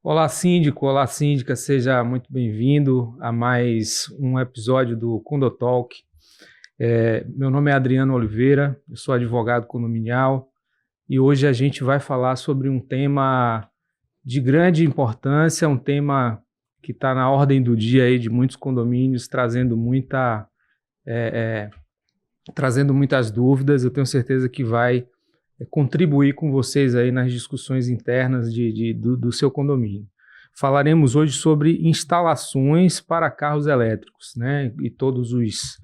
Olá, síndico, olá, síndica, seja muito bem-vindo a mais um episódio do Condo Talk. Meu nome é Adriano Oliveira, eu sou advogado condominial e hoje a gente vai falar sobre um tema de grande importância, um tema que está na ordem do dia aí de muitos condomínios, trazendo muitas dúvidas. Eu tenho certeza que vai contribuir com vocês aí nas discussões internas do seu condomínio. Falaremos hoje sobre instalações para carros elétricos, né? E todos os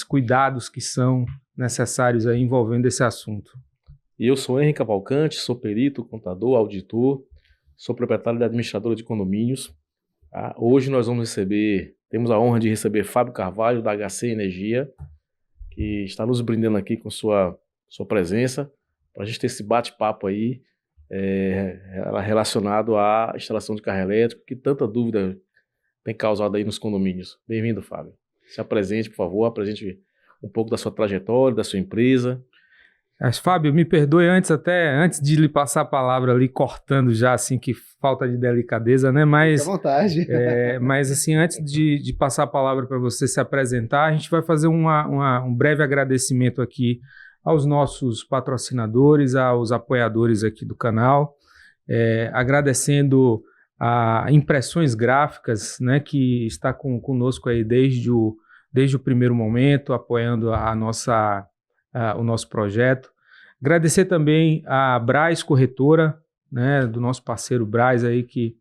cuidados que são necessários aí envolvendo esse assunto. E eu sou Henrique Cavalcante, sou perito, contador, auditor, sou proprietário da administradora de condomínios. Hoje nós temos a honra de receber Fábio Carvalho, da HC Energia, que está nos brindando aqui com sua presença, para a gente ter esse bate-papo aí relacionado à instalação de carro elétrico, que tanta dúvida tem causado aí nos condomínios. Bem-vindo, Fábio. Se apresente, por favor, apresente um pouco da sua trajetória, da sua empresa. Mas, Fábio, me perdoe antes de lhe passar a palavra ali, cortando já, assim, que falta de delicadeza, né? Fique à vontade. Mas, assim, antes de passar a palavra para você se apresentar, a gente vai fazer um breve agradecimento aqui aos nossos patrocinadores, aos apoiadores aqui do canal, agradecendo a Impressões Gráficas, né, que está conosco aí desde o primeiro momento, apoiando o nosso projeto. Agradecer também a Braz Corretora, né, do nosso parceiro Braz aí, que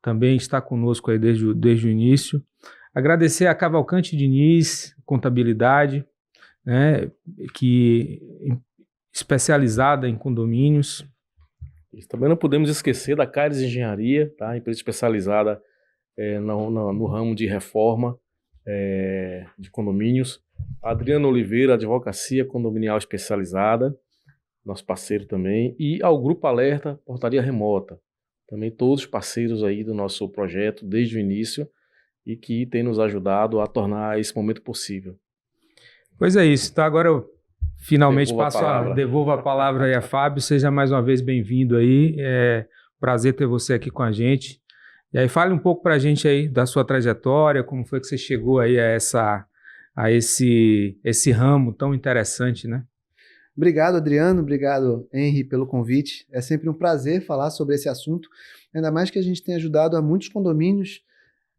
também está conosco aí desde o início. Agradecer a Cavalcante Diniz Contabilidade, né, que especializada em condomínios. E também não podemos esquecer da Caires Engenharia, tá? Empresa especializada no ramo de reforma de condomínios. Adriano Oliveira, Advocacia Condominial Especializada, nosso parceiro também, e ao Grupo Alerta Portaria Remota, também todos parceiros aí do nosso projeto desde o início e que tem nos ajudado a tornar esse momento possível. Pois é isso, então agora eu finalmente devolvo a palavra aí a Fábio. Seja mais uma vez bem-vindo aí, prazer ter você aqui com a gente. E aí fale um pouco para a gente aí da sua trajetória, como foi que você chegou aí a esse ramo tão interessante, né? Obrigado, Adriano. Obrigado, Henri, pelo convite. É sempre um prazer falar sobre esse assunto, ainda mais que a gente tem ajudado a muitos condomínios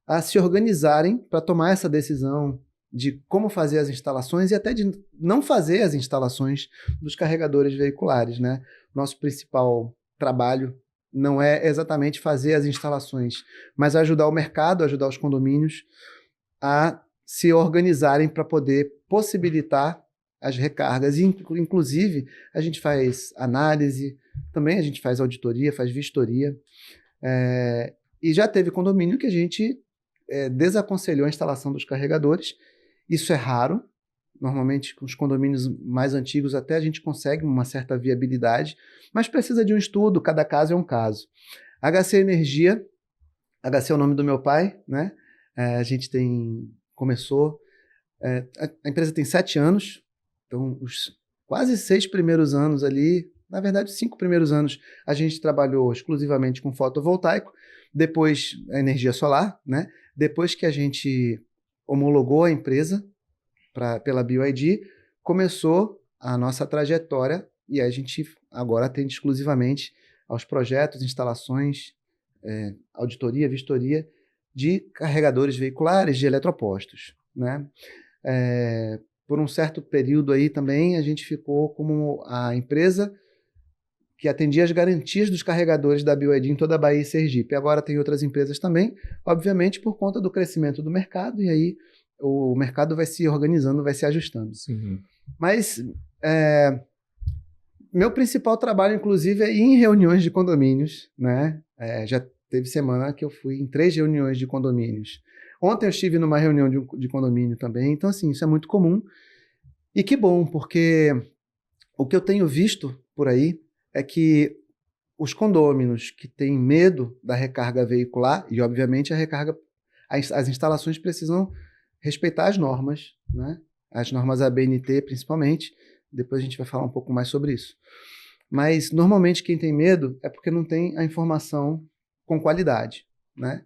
a se organizarem para tomar essa decisão de como fazer as instalações e até de não fazer as instalações dos carregadores veiculares, né? Nosso principal trabalho não é exatamente fazer as instalações, mas ajudar o mercado, ajudar os condomínios a se organizarem para poder possibilitar as recargas. E, inclusive, a gente faz análise, também a gente faz auditoria, faz vistoria. E já teve condomínio que a gente desaconselhou a instalação dos carregadores. Isso é raro. Normalmente, com os condomínios mais antigos, até a gente consegue uma certa viabilidade, mas precisa de um estudo, cada caso é um caso. HC Energia, HC é o nome do meu pai, né? A gente começou... a empresa tem 7 anos, então os quase 6 primeiros anos ali, na verdade 5 primeiros anos, a gente trabalhou exclusivamente com fotovoltaico, depois a energia solar, né? Depois que a gente homologou a empresa pela BYD, começou a nossa trajetória e a gente agora atende exclusivamente aos projetos, instalações, auditoria, vistoria de carregadores veiculares, de eletropostos, né? Por um certo período aí também a gente ficou como a empresa que atendia as garantias dos carregadores da BYD em toda a Bahia e Sergipe. Agora tem outras empresas também, obviamente por conta do crescimento do mercado, e aí o mercado vai se organizando, vai se ajustando. Sim. Mas meu principal trabalho, inclusive, é ir em reuniões de condomínios, né? Já teve semana que eu fui em 3 reuniões de condomínios. Ontem eu estive numa reunião de condomínio também, então assim, isso é muito comum. E que bom, porque o que eu tenho visto por aí é que os condôminos que têm medo da recarga veicular, e obviamente as instalações precisam respeitar as normas, né? As normas ABNT principalmente, depois a gente vai falar um pouco mais sobre isso. Mas normalmente quem tem medo é porque não tem a informação com qualidade, né?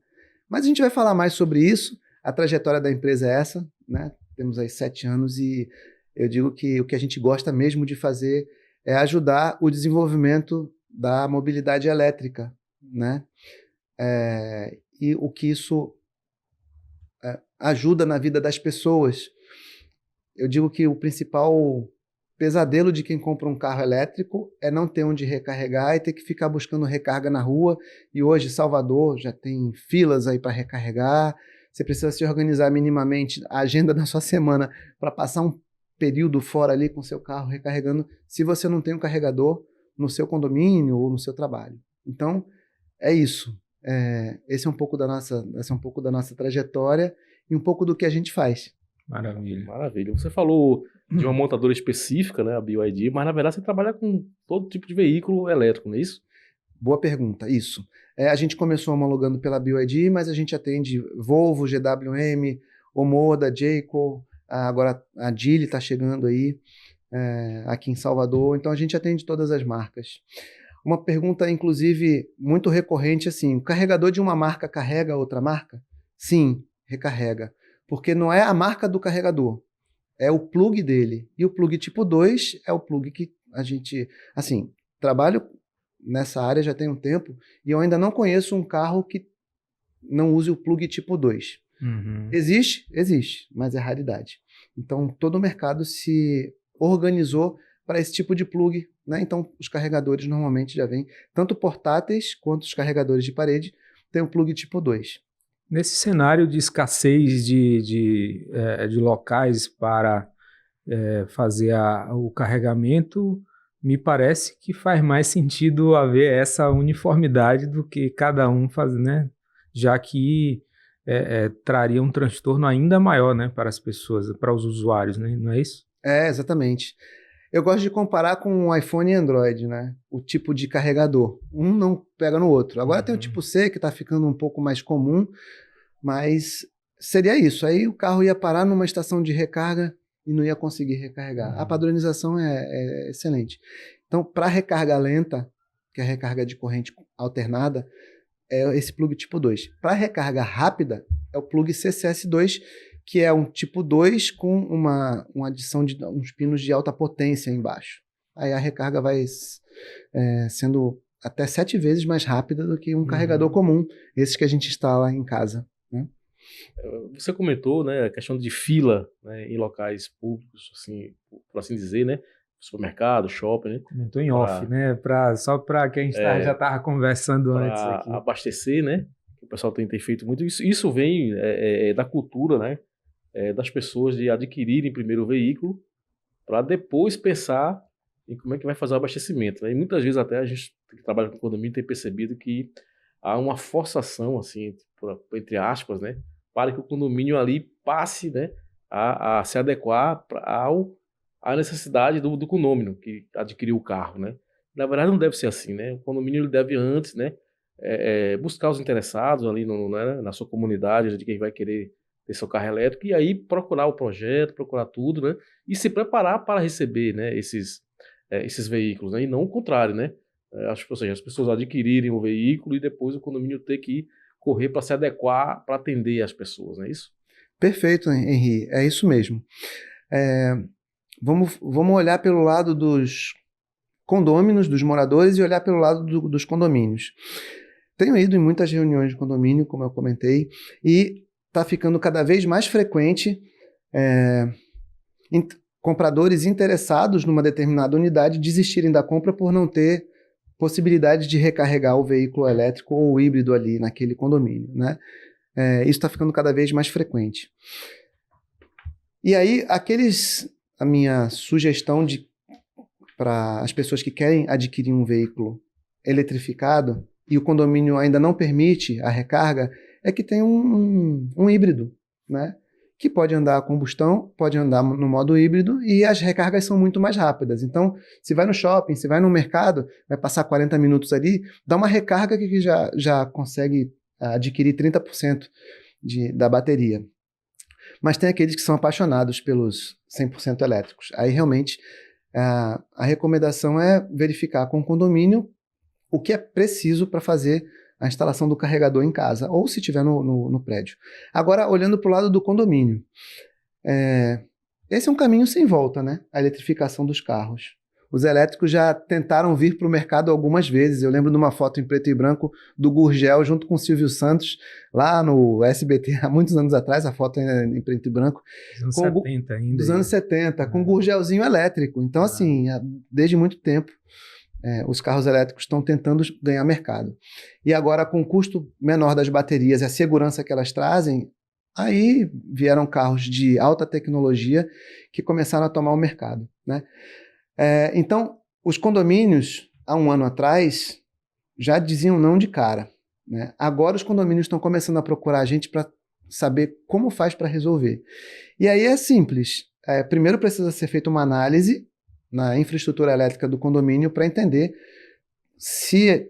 Mas a gente vai falar mais sobre isso. A trajetória da empresa é essa, né? Temos aí 7 anos e eu digo que o que a gente gosta mesmo de fazer é ajudar o desenvolvimento da mobilidade elétrica, né? E o que isso ajuda na vida das pessoas. Eu digo que o principal pesadelo de quem compra um carro elétrico é não ter onde recarregar e ter que ficar buscando recarga na rua. E hoje, Salvador já tem filas aí para recarregar. Você precisa se organizar minimamente a agenda da sua semana para passar um período fora ali com seu carro recarregando, se você não tem um carregador no seu condomínio ou no seu trabalho. Então, é isso. Essa é um pouco da nossa trajetória e um pouco do que a gente faz. Maravilha. Maravilha. Você falou de uma montadora específica, né, a BYD, mas na verdade você trabalha com todo tipo de veículo elétrico, não é isso? Boa pergunta, isso. A gente começou homologando pela BYD, mas a gente atende Volvo, GWM, Omoda, Jayco, agora a Geely está chegando aí, aqui em Salvador, então a gente atende todas as marcas. Uma pergunta, inclusive, muito recorrente, assim, o carregador de uma marca carrega outra marca? Sim, recarrega. Porque não é a marca do carregador, é o plug dele. E o plug tipo 2 é o plug que a gente, assim, trabalho nessa área já tem um tempo e eu ainda não conheço um carro que não use o plug tipo 2. Uhum. Existe, mas é raridade. Então, todo o mercado se organizou para esse tipo de plug, né? Então, os carregadores normalmente já vêm, tanto portáteis quanto os carregadores de parede, tem o plug tipo 2. Nesse cenário de escassez de locais para fazer o carregamento, me parece que faz mais sentido haver essa uniformidade do que cada um fazer, né? Já que traria um transtorno ainda maior, né, para as pessoas, para os usuários, né? Não é isso? Exatamente. Eu gosto de comparar com o iPhone e Android, né? O tipo de carregador. Um não pega no outro. Agora tem o tipo C, que está ficando um pouco mais comum, mas seria isso. Aí o carro ia parar numa estação de recarga e não ia conseguir recarregar. A padronização é excelente. Então, para recarga lenta, que é a recarga de corrente alternada, é esse plug tipo 2. Para recarga rápida, é o plug CCS2, que é um tipo 2 com uma adição de uns pinos de alta potência embaixo. Aí a recarga vai sendo até 7 vezes mais rápida do que um carregador comum, esses que a gente instala em casa, né? Você comentou, né, a questão de fila, né, em locais públicos, assim, por assim dizer, né, supermercado, shopping, né? Comentou em off, né? Só para quem já estava conversando antes aqui. Para abastecer, né? O pessoal tem feito muito isso. Isso vem da cultura, né? Das pessoas de adquirirem primeiro o veículo para depois pensar em como é que vai fazer o abastecimento, né? E muitas vezes até a gente que trabalha com condomínio tem percebido que há uma forçação, assim, entre aspas, né? Para que o condomínio ali passe, né? A se adequar à necessidade do condômino que adquiriu o carro, né? Na verdade não deve ser assim, né? O condomínio ele deve antes, né? Buscar os interessados ali né, na sua comunidade, de quem vai querer ter seu carro elétrico, e aí procurar o projeto, procurar tudo, né? E se preparar para receber, né, esses veículos, né? E não o contrário, né? Ou seja, as pessoas adquirirem o veículo e depois o condomínio ter que correr para se adequar, para atender as pessoas, não é isso? Perfeito, Henri, é isso mesmo. Vamos olhar pelo lado dos condôminos, dos moradores, e olhar pelo lado dos condomínios. Tenho ido em muitas reuniões de condomínio, como eu comentei, e está ficando cada vez mais frequente compradores interessados numa determinada unidade desistirem da compra por não ter possibilidade de recarregar o veículo elétrico ou o híbrido ali naquele condomínio, né? Isso está ficando cada vez mais frequente. E aí, a minha sugestão para as pessoas que querem adquirir um veículo eletrificado e o condomínio ainda não permite a recarga, é que tem um híbrido, né? Que pode andar a combustão, pode andar no modo híbrido e as recargas são muito mais rápidas. Então, se vai no shopping, se vai no mercado, vai passar 40 minutos ali, dá uma recarga que já consegue adquirir 30% da bateria. Mas tem aqueles que são apaixonados pelos 100% elétricos. Aí realmente A recomendação é verificar com o condomínio o que é preciso para fazer a instalação do carregador em casa, ou se tiver no prédio. Agora, olhando para o lado do condomínio, esse é um caminho sem volta, né? A eletrificação dos carros. Os elétricos já tentaram vir para o mercado algumas vezes. Eu lembro de uma foto em preto e branco do Gurgel junto com o Silvio Santos, lá no SBT, há muitos anos atrás, a foto é em preto e branco. Dos anos 70 ainda. Dos anos 70, com Gurgelzinho elétrico. Então, assim, desde muito tempo, os carros elétricos estão tentando ganhar mercado. E agora, com o custo menor das baterias e a segurança que elas trazem, aí vieram carros de alta tecnologia que começaram a tomar o mercado, né? Então, os condomínios, há um ano atrás, já diziam não de cara, né? Agora os condomínios estão começando a procurar a gente para saber como faz para resolver. E aí é simples. Primeiro precisa ser feita uma análise na infraestrutura elétrica do condomínio para entender se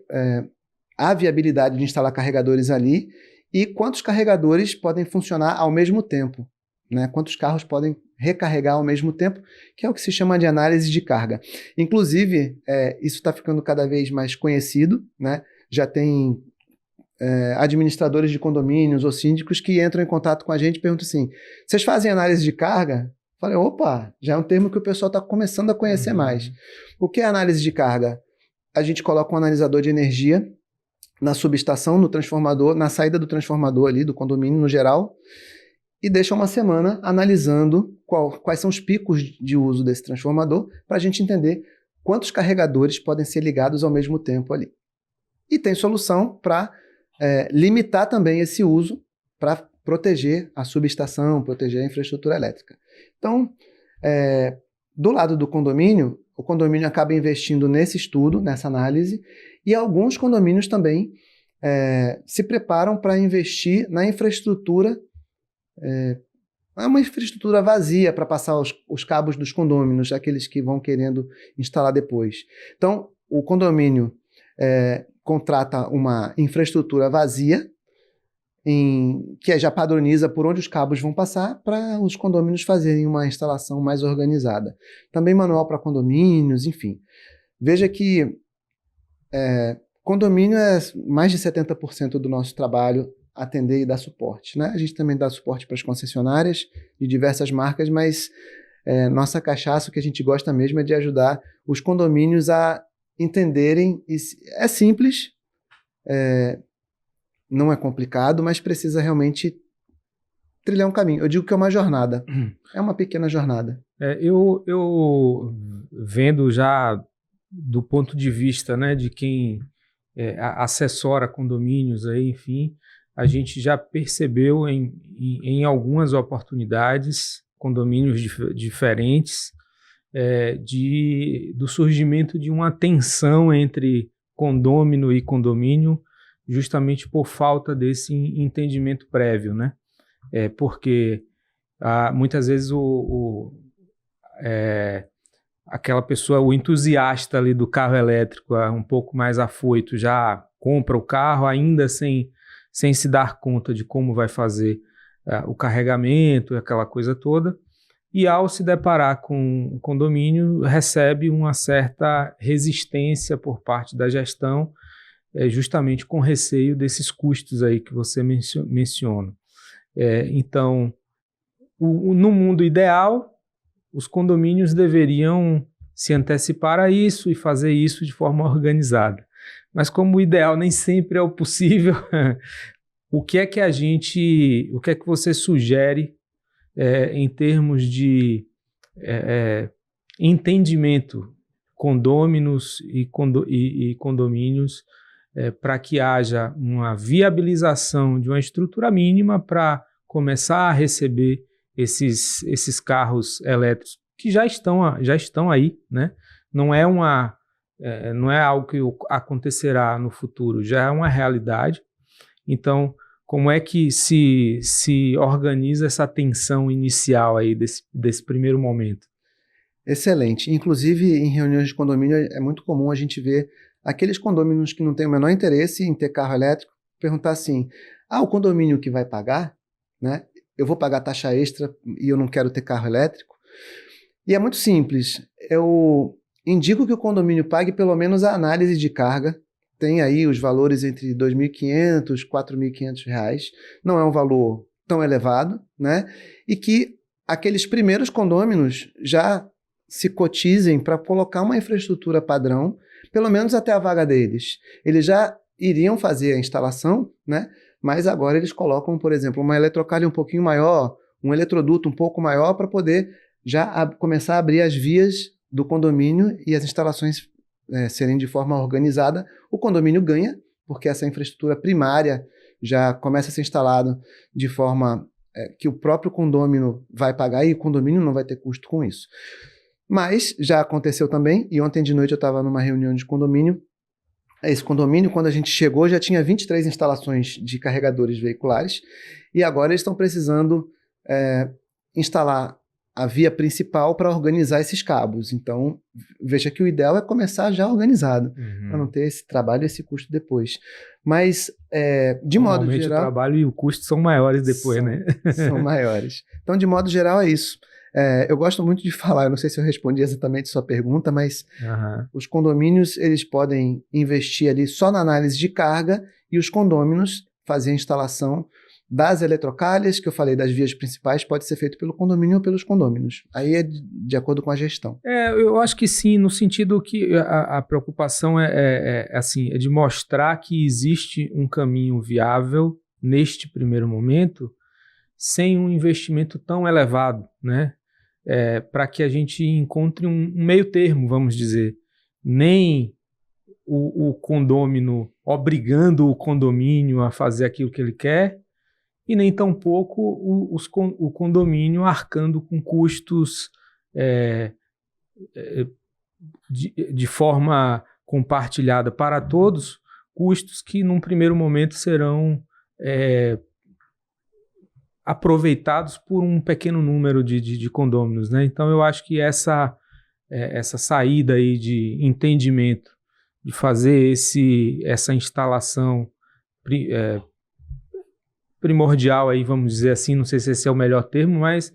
há viabilidade de instalar carregadores ali e quantos carregadores podem funcionar ao mesmo tempo, né? Quantos carros podem recarregar ao mesmo tempo, que é o que se chama de análise de carga. Inclusive, isso está ficando cada vez mais conhecido, né? Já tem administradores de condomínios ou síndicos que entram em contato com a gente e perguntam assim, vocês fazem análise de carga? Falei, opa, já é um termo que o pessoal está começando a conhecer mais. O que é análise de carga? A gente coloca um analisador de energia na subestação, no transformador, na saída do transformador ali, do condomínio no geral, e deixa uma semana analisando quais são os picos de uso desse transformador para a gente entender quantos carregadores podem ser ligados ao mesmo tempo ali. E tem solução para limitar também esse uso para proteger a subestação, proteger a infraestrutura elétrica. Então, do lado do condomínio, o condomínio acaba investindo nesse estudo, nessa análise, e alguns condomínios também se preparam para investir na infraestrutura. É uma infraestrutura vazia para passar os cabos dos condôminos, aqueles que vão querendo instalar depois. Então, o condomínio contrata uma infraestrutura vazia, que já padroniza por onde os cabos vão passar, para os condomínios fazerem uma instalação mais organizada. Também manual para condomínios, enfim. Veja que condomínio é mais de 70% do nosso trabalho, atender e dar suporte, né? A gente também dá suporte para as concessionárias de diversas marcas, mas nossa cachaça, o que a gente gosta mesmo é de ajudar os condomínios a entenderem. É simples, não é complicado, mas precisa realmente trilhar um caminho. Eu digo que é uma jornada, é uma pequena jornada. Eu vendo já do ponto de vista, né, de quem assessora condomínios, aí, enfim, a gente já percebeu em algumas oportunidades, condomínios diferentes, do surgimento de uma tensão entre condômino e condomínio, justamente por falta desse entendimento prévio, né? Porque muitas vezes aquela pessoa, o entusiasta ali do carro elétrico, um pouco mais afoito, já compra o carro ainda sem se dar conta de como vai fazer o carregamento, aquela coisa toda, e ao se deparar com o condomínio, recebe uma certa resistência por parte da gestão, justamente com receio desses custos aí que você menciona. Então, no mundo ideal, os condomínios deveriam se antecipar a isso e fazer isso de forma organizada. Mas como o ideal nem sempre é o possível, o que é que você sugere em termos de entendimento, condôminos e condomínios, para que haja uma viabilização de uma estrutura mínima para começar a receber esses carros elétricos que já estão aí, né? Não é algo que acontecerá no futuro, já é uma realidade. Então, como é que se organiza essa tensão inicial aí desse primeiro momento? Excelente. Inclusive, em reuniões de condomínio, é muito comum a gente ver aqueles condomínios que não têm o menor interesse em ter carro elétrico, perguntar assim, o condomínio que vai pagar, né? Eu vou pagar taxa extra e eu não quero ter carro elétrico? E é muito simples. Eu indico que o condomínio pague pelo menos a análise de carga. Tem aí os valores entre R$ 2.500 e R$ 4.500. Não é um valor tão elevado, né? E que aqueles primeiros condôminos já se cotizem para colocar uma infraestrutura padrão, pelo menos até a vaga deles. Eles já iriam fazer a instalação, né? Mas agora eles colocam, por exemplo, uma eletrocalha um pouquinho maior, um eletroduto um pouco maior para poder já começar a abrir as vias do condomínio e as instalações serem de forma organizada. O condomínio ganha, porque essa infraestrutura primária já começa a ser instalada de forma que o próprio condômino vai pagar e o condomínio não vai ter custo com isso. Mas já aconteceu também, e ontem de noite eu estava numa reunião de condomínio. Esse condomínio, quando a gente chegou, já tinha 23 instalações de carregadores veiculares e agora eles estão precisando instalar a via principal para organizar esses cabos. Então, veja que o ideal é começar já organizado, para não ter esse trabalho e esse custo depois. Mas, de modo geral... o trabalho e o custo são maiores depois, né? São maiores. Então, de modo geral, é isso. Eu gosto muito de falar, eu não sei se eu respondi exatamente a sua pergunta, mas os condomínios, eles podem investir ali só na análise de carga e os condôminos fazer a instalação das eletrocalhas, que eu falei das vias principais, pode ser feito pelo condomínio ou pelos condôminos. Aí é de acordo com a gestão. Eu acho que sim, no sentido que a preocupação assim, é de mostrar que existe um caminho viável neste primeiro momento sem um investimento tão elevado, né? Para que a gente encontre um meio termo, vamos dizer. Nem o condômino obrigando o condomínio a fazer aquilo que ele quer, e nem tampouco o condomínio arcando com custos de forma compartilhada para todos, custos que num primeiro momento serão aproveitados por um pequeno número de condôminos, né? Então eu acho que essa saída aí de entendimento, de fazer essa instalação primordial aí, vamos dizer assim, não sei se esse é o melhor termo, mas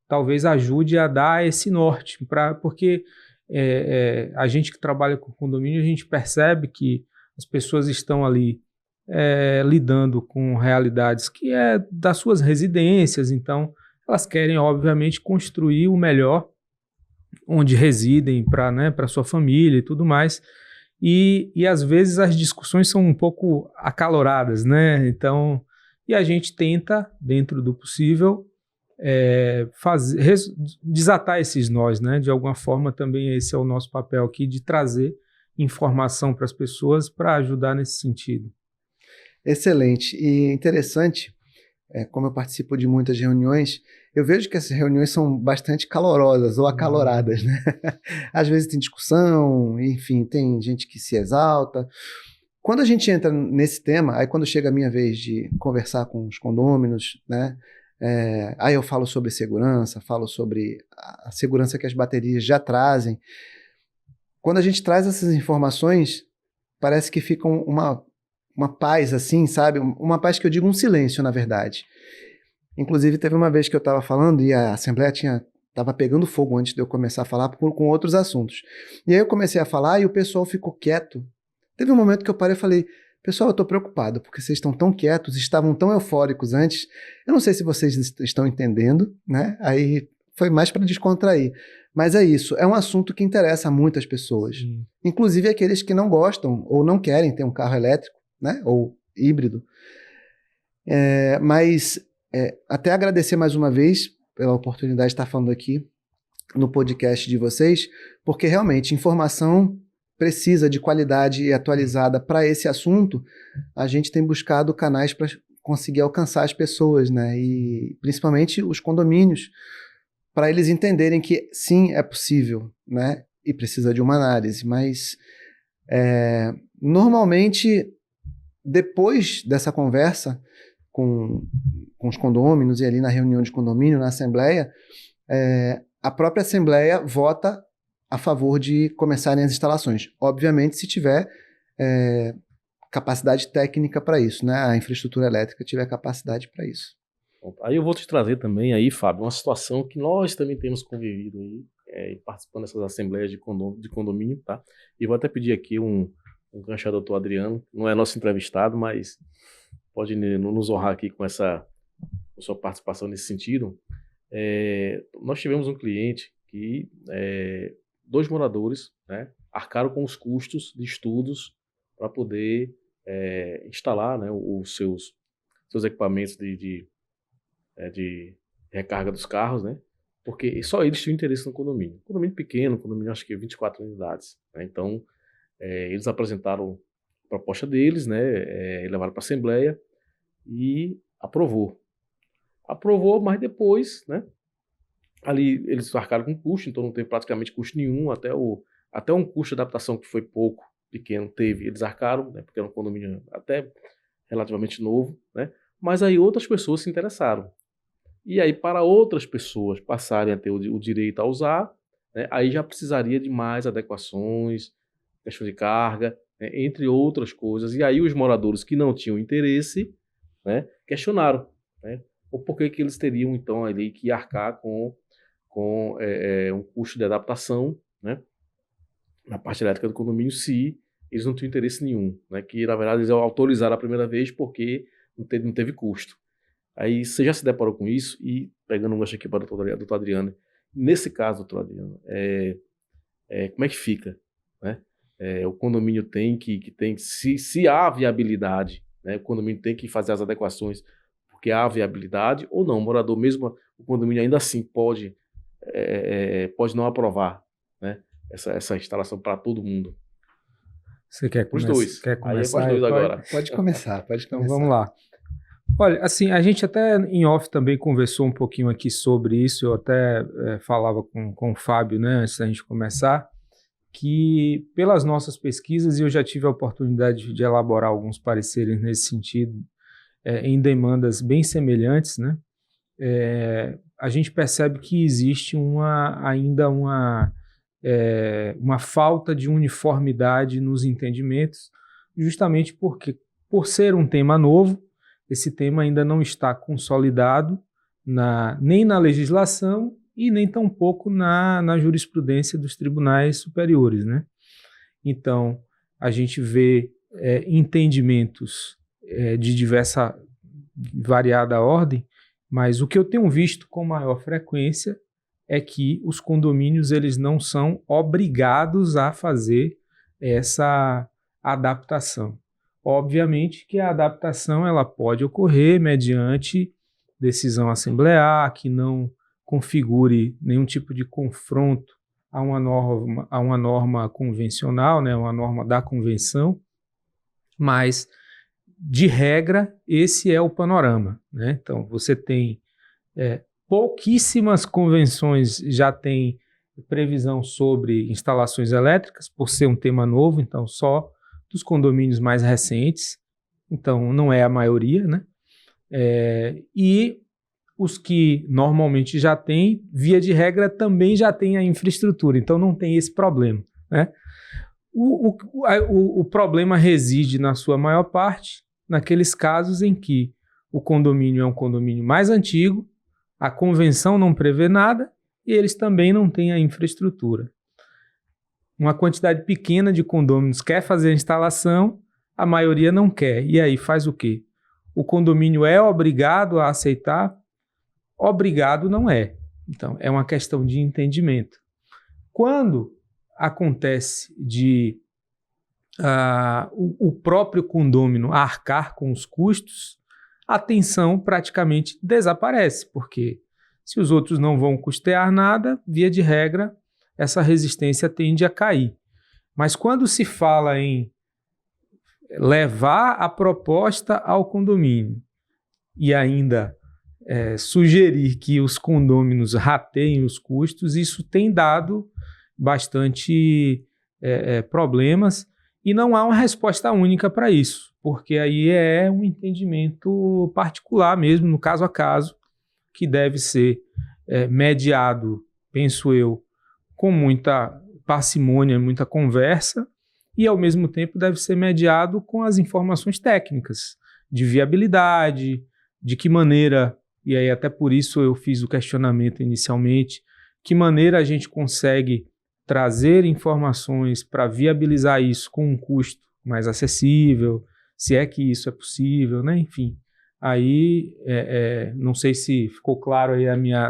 talvez ajude a dar esse norte, porque a gente que trabalha com condomínio, a gente percebe que as pessoas estão ali lidando com realidades que das suas residências, então elas querem, obviamente, construir o melhor onde residem para sua família e tudo mais, e às vezes as discussões são um pouco acaloradas, né? Então, e a gente tenta, dentro do possível, desatar esses nós, né? De alguma forma também esse é o nosso papel aqui, de trazer informação para as pessoas para ajudar nesse sentido. Excelente e interessante, como eu participo de muitas reuniões, eu vejo que essas reuniões são bastante calorosas ou acaloradas, né? Às vezes tem discussão, enfim, tem gente que se exalta. Quando a gente entra nesse tema, aí quando chega a minha vez de conversar com os condôminos, né? Aí eu falo sobre segurança, falo sobre a segurança que as baterias já trazem. Quando a gente traz essas informações, parece que fica uma paz assim, sabe? Uma paz que eu digo um silêncio, na verdade. Inclusive, teve uma vez que eu estava falando e a Assembleia estava pegando fogo antes de eu começar a falar com outros assuntos. E aí eu comecei a falar e o pessoal ficou quieto. Teve um momento que eu parei e falei, pessoal, eu estou preocupado, porque vocês estão tão quietos, estavam tão eufóricos antes. Eu não sei se vocês estão entendendo, né? Aí foi mais para descontrair. Mas é isso, é um assunto que interessa a muitas pessoas. Inclusive aqueles que não gostam ou não querem ter um carro elétrico, né? Ou híbrido. Mas até agradecer mais uma vez pela oportunidade de estar falando aqui no podcast de vocês, porque realmente informação precisa de qualidade e atualizada para esse assunto. A gente tem buscado canais para conseguir alcançar as pessoas, né? E principalmente os condomínios, para eles entenderem que sim, é possível, né? E precisa de uma análise, mas normalmente depois dessa conversa com os condôminos e ali na reunião de condomínio, na assembleia, a própria assembleia vota a favor de começarem as instalações. Obviamente, se tiver capacidade técnica para isso, né? A infraestrutura elétrica tiver capacidade para isso. Aí eu vou te trazer também aí, Fábio, uma situação que nós também temos convivido aí, participando dessas assembleias de condomínio, tá? E vou até pedir aqui um gancho ao doutor Adriano, não é nosso entrevistado, mas pode nos honrar aqui com sua participação nesse sentido. Nós tivemos um cliente que 2 moradores, né, arcaram com os custos de estudos para poder instalar, né, os seus equipamentos de recarga dos carros, né, porque só eles tinham interesse no condomínio. Condomínio pequeno, condomínio acho que 24 unidades. Né, então, eles apresentaram a proposta deles, né, levaram para a Assembleia e aprovou. Mas depois, né, ali eles arcaram com custo, então não teve praticamente custo nenhum, até um custo de adaptação que foi pouco, pequeno, teve, eles arcaram, né, porque era um condomínio até relativamente novo, né, mas aí outras pessoas se interessaram. E aí para outras pessoas passarem a ter o direito a usar, né, aí já precisaria de mais adequações, questão de carga, né, entre outras coisas, e aí os moradores que não tinham interesse, né, questionaram, né, ou por que eles teriam então ali que arcar com um custo de adaptação, né, na parte elétrica do condomínio, se eles não tinham interesse nenhum, né, que na verdade eles autorizaram a primeira vez porque não teve custo. Aí você já se deparou com isso, e pegando um gancho aqui para o doutor Adriano, nesse caso, doutor Adriano, como é que fica? Né? O condomínio tem se há viabilidade, né, o condomínio tem que fazer as adequações porque há viabilidade, ou não, o morador mesmo, o condomínio ainda assim pode não aprovar, né, essa instalação para todo mundo. Você quer Os dois. Quer começar? Aí é com os dois agora. Pode começar. Então vamos lá. Olha, assim, a gente até em off também conversou um pouquinho aqui sobre isso, eu até falava com o Fábio, né, antes da gente começar, que pelas nossas pesquisas, e eu já tive a oportunidade de elaborar alguns pareceres nesse sentido, em demandas bem semelhantes, né, a gente percebe que existe ainda uma falta de uniformidade nos entendimentos, justamente porque, por ser um tema novo, esse tema ainda não está consolidado nem na legislação e nem tampouco na jurisprudência dos tribunais superiores, né? Então, a gente vê entendimentos de variada ordem, mas o que eu tenho visto com maior frequência é que os condomínios eles não são obrigados a fazer essa adaptação. Obviamente que a adaptação ela pode ocorrer mediante decisão assemblear, que não configure nenhum tipo de confronto a uma norma convencional, né, uma norma da convenção, mas, de regra, esse é o panorama. Né? Então, você tem pouquíssimas convenções já têm previsão sobre instalações elétricas, por ser um tema novo, então só dos condomínios mais recentes, então não é a maioria, né? E os que normalmente já têm, via de regra, também já têm a infraestrutura, então não tem esse problema, né? O problema reside, na sua maior parte, naqueles casos em que o condomínio é um condomínio mais antigo, a convenção não prevê nada e eles também não têm a infraestrutura. Uma quantidade pequena de condôminos quer fazer a instalação, a maioria não quer. E aí faz o quê? O condomínio é obrigado a aceitar? Obrigado não é. Então, é uma questão de entendimento. Quando acontece de o próprio condômino arcar com os custos, a tensão praticamente desaparece, porque se os outros não vão custear nada, via de regra, essa resistência tende a cair. Mas quando se fala em levar a proposta ao condomínio e ainda sugerir que os condôminos rateiem os custos, isso tem dado bastante problemas e não há uma resposta única para isso, porque aí é um entendimento particular mesmo, no caso a caso, que deve ser mediado, penso eu, com muita parcimônia, muita conversa, e ao mesmo tempo deve ser mediado com as informações técnicas, de viabilidade, de que maneira, e aí até por isso eu fiz o questionamento inicialmente, que maneira a gente consegue trazer informações para viabilizar isso com um custo mais acessível, se é que isso é possível, né? Enfim, aí não sei se ficou claro aí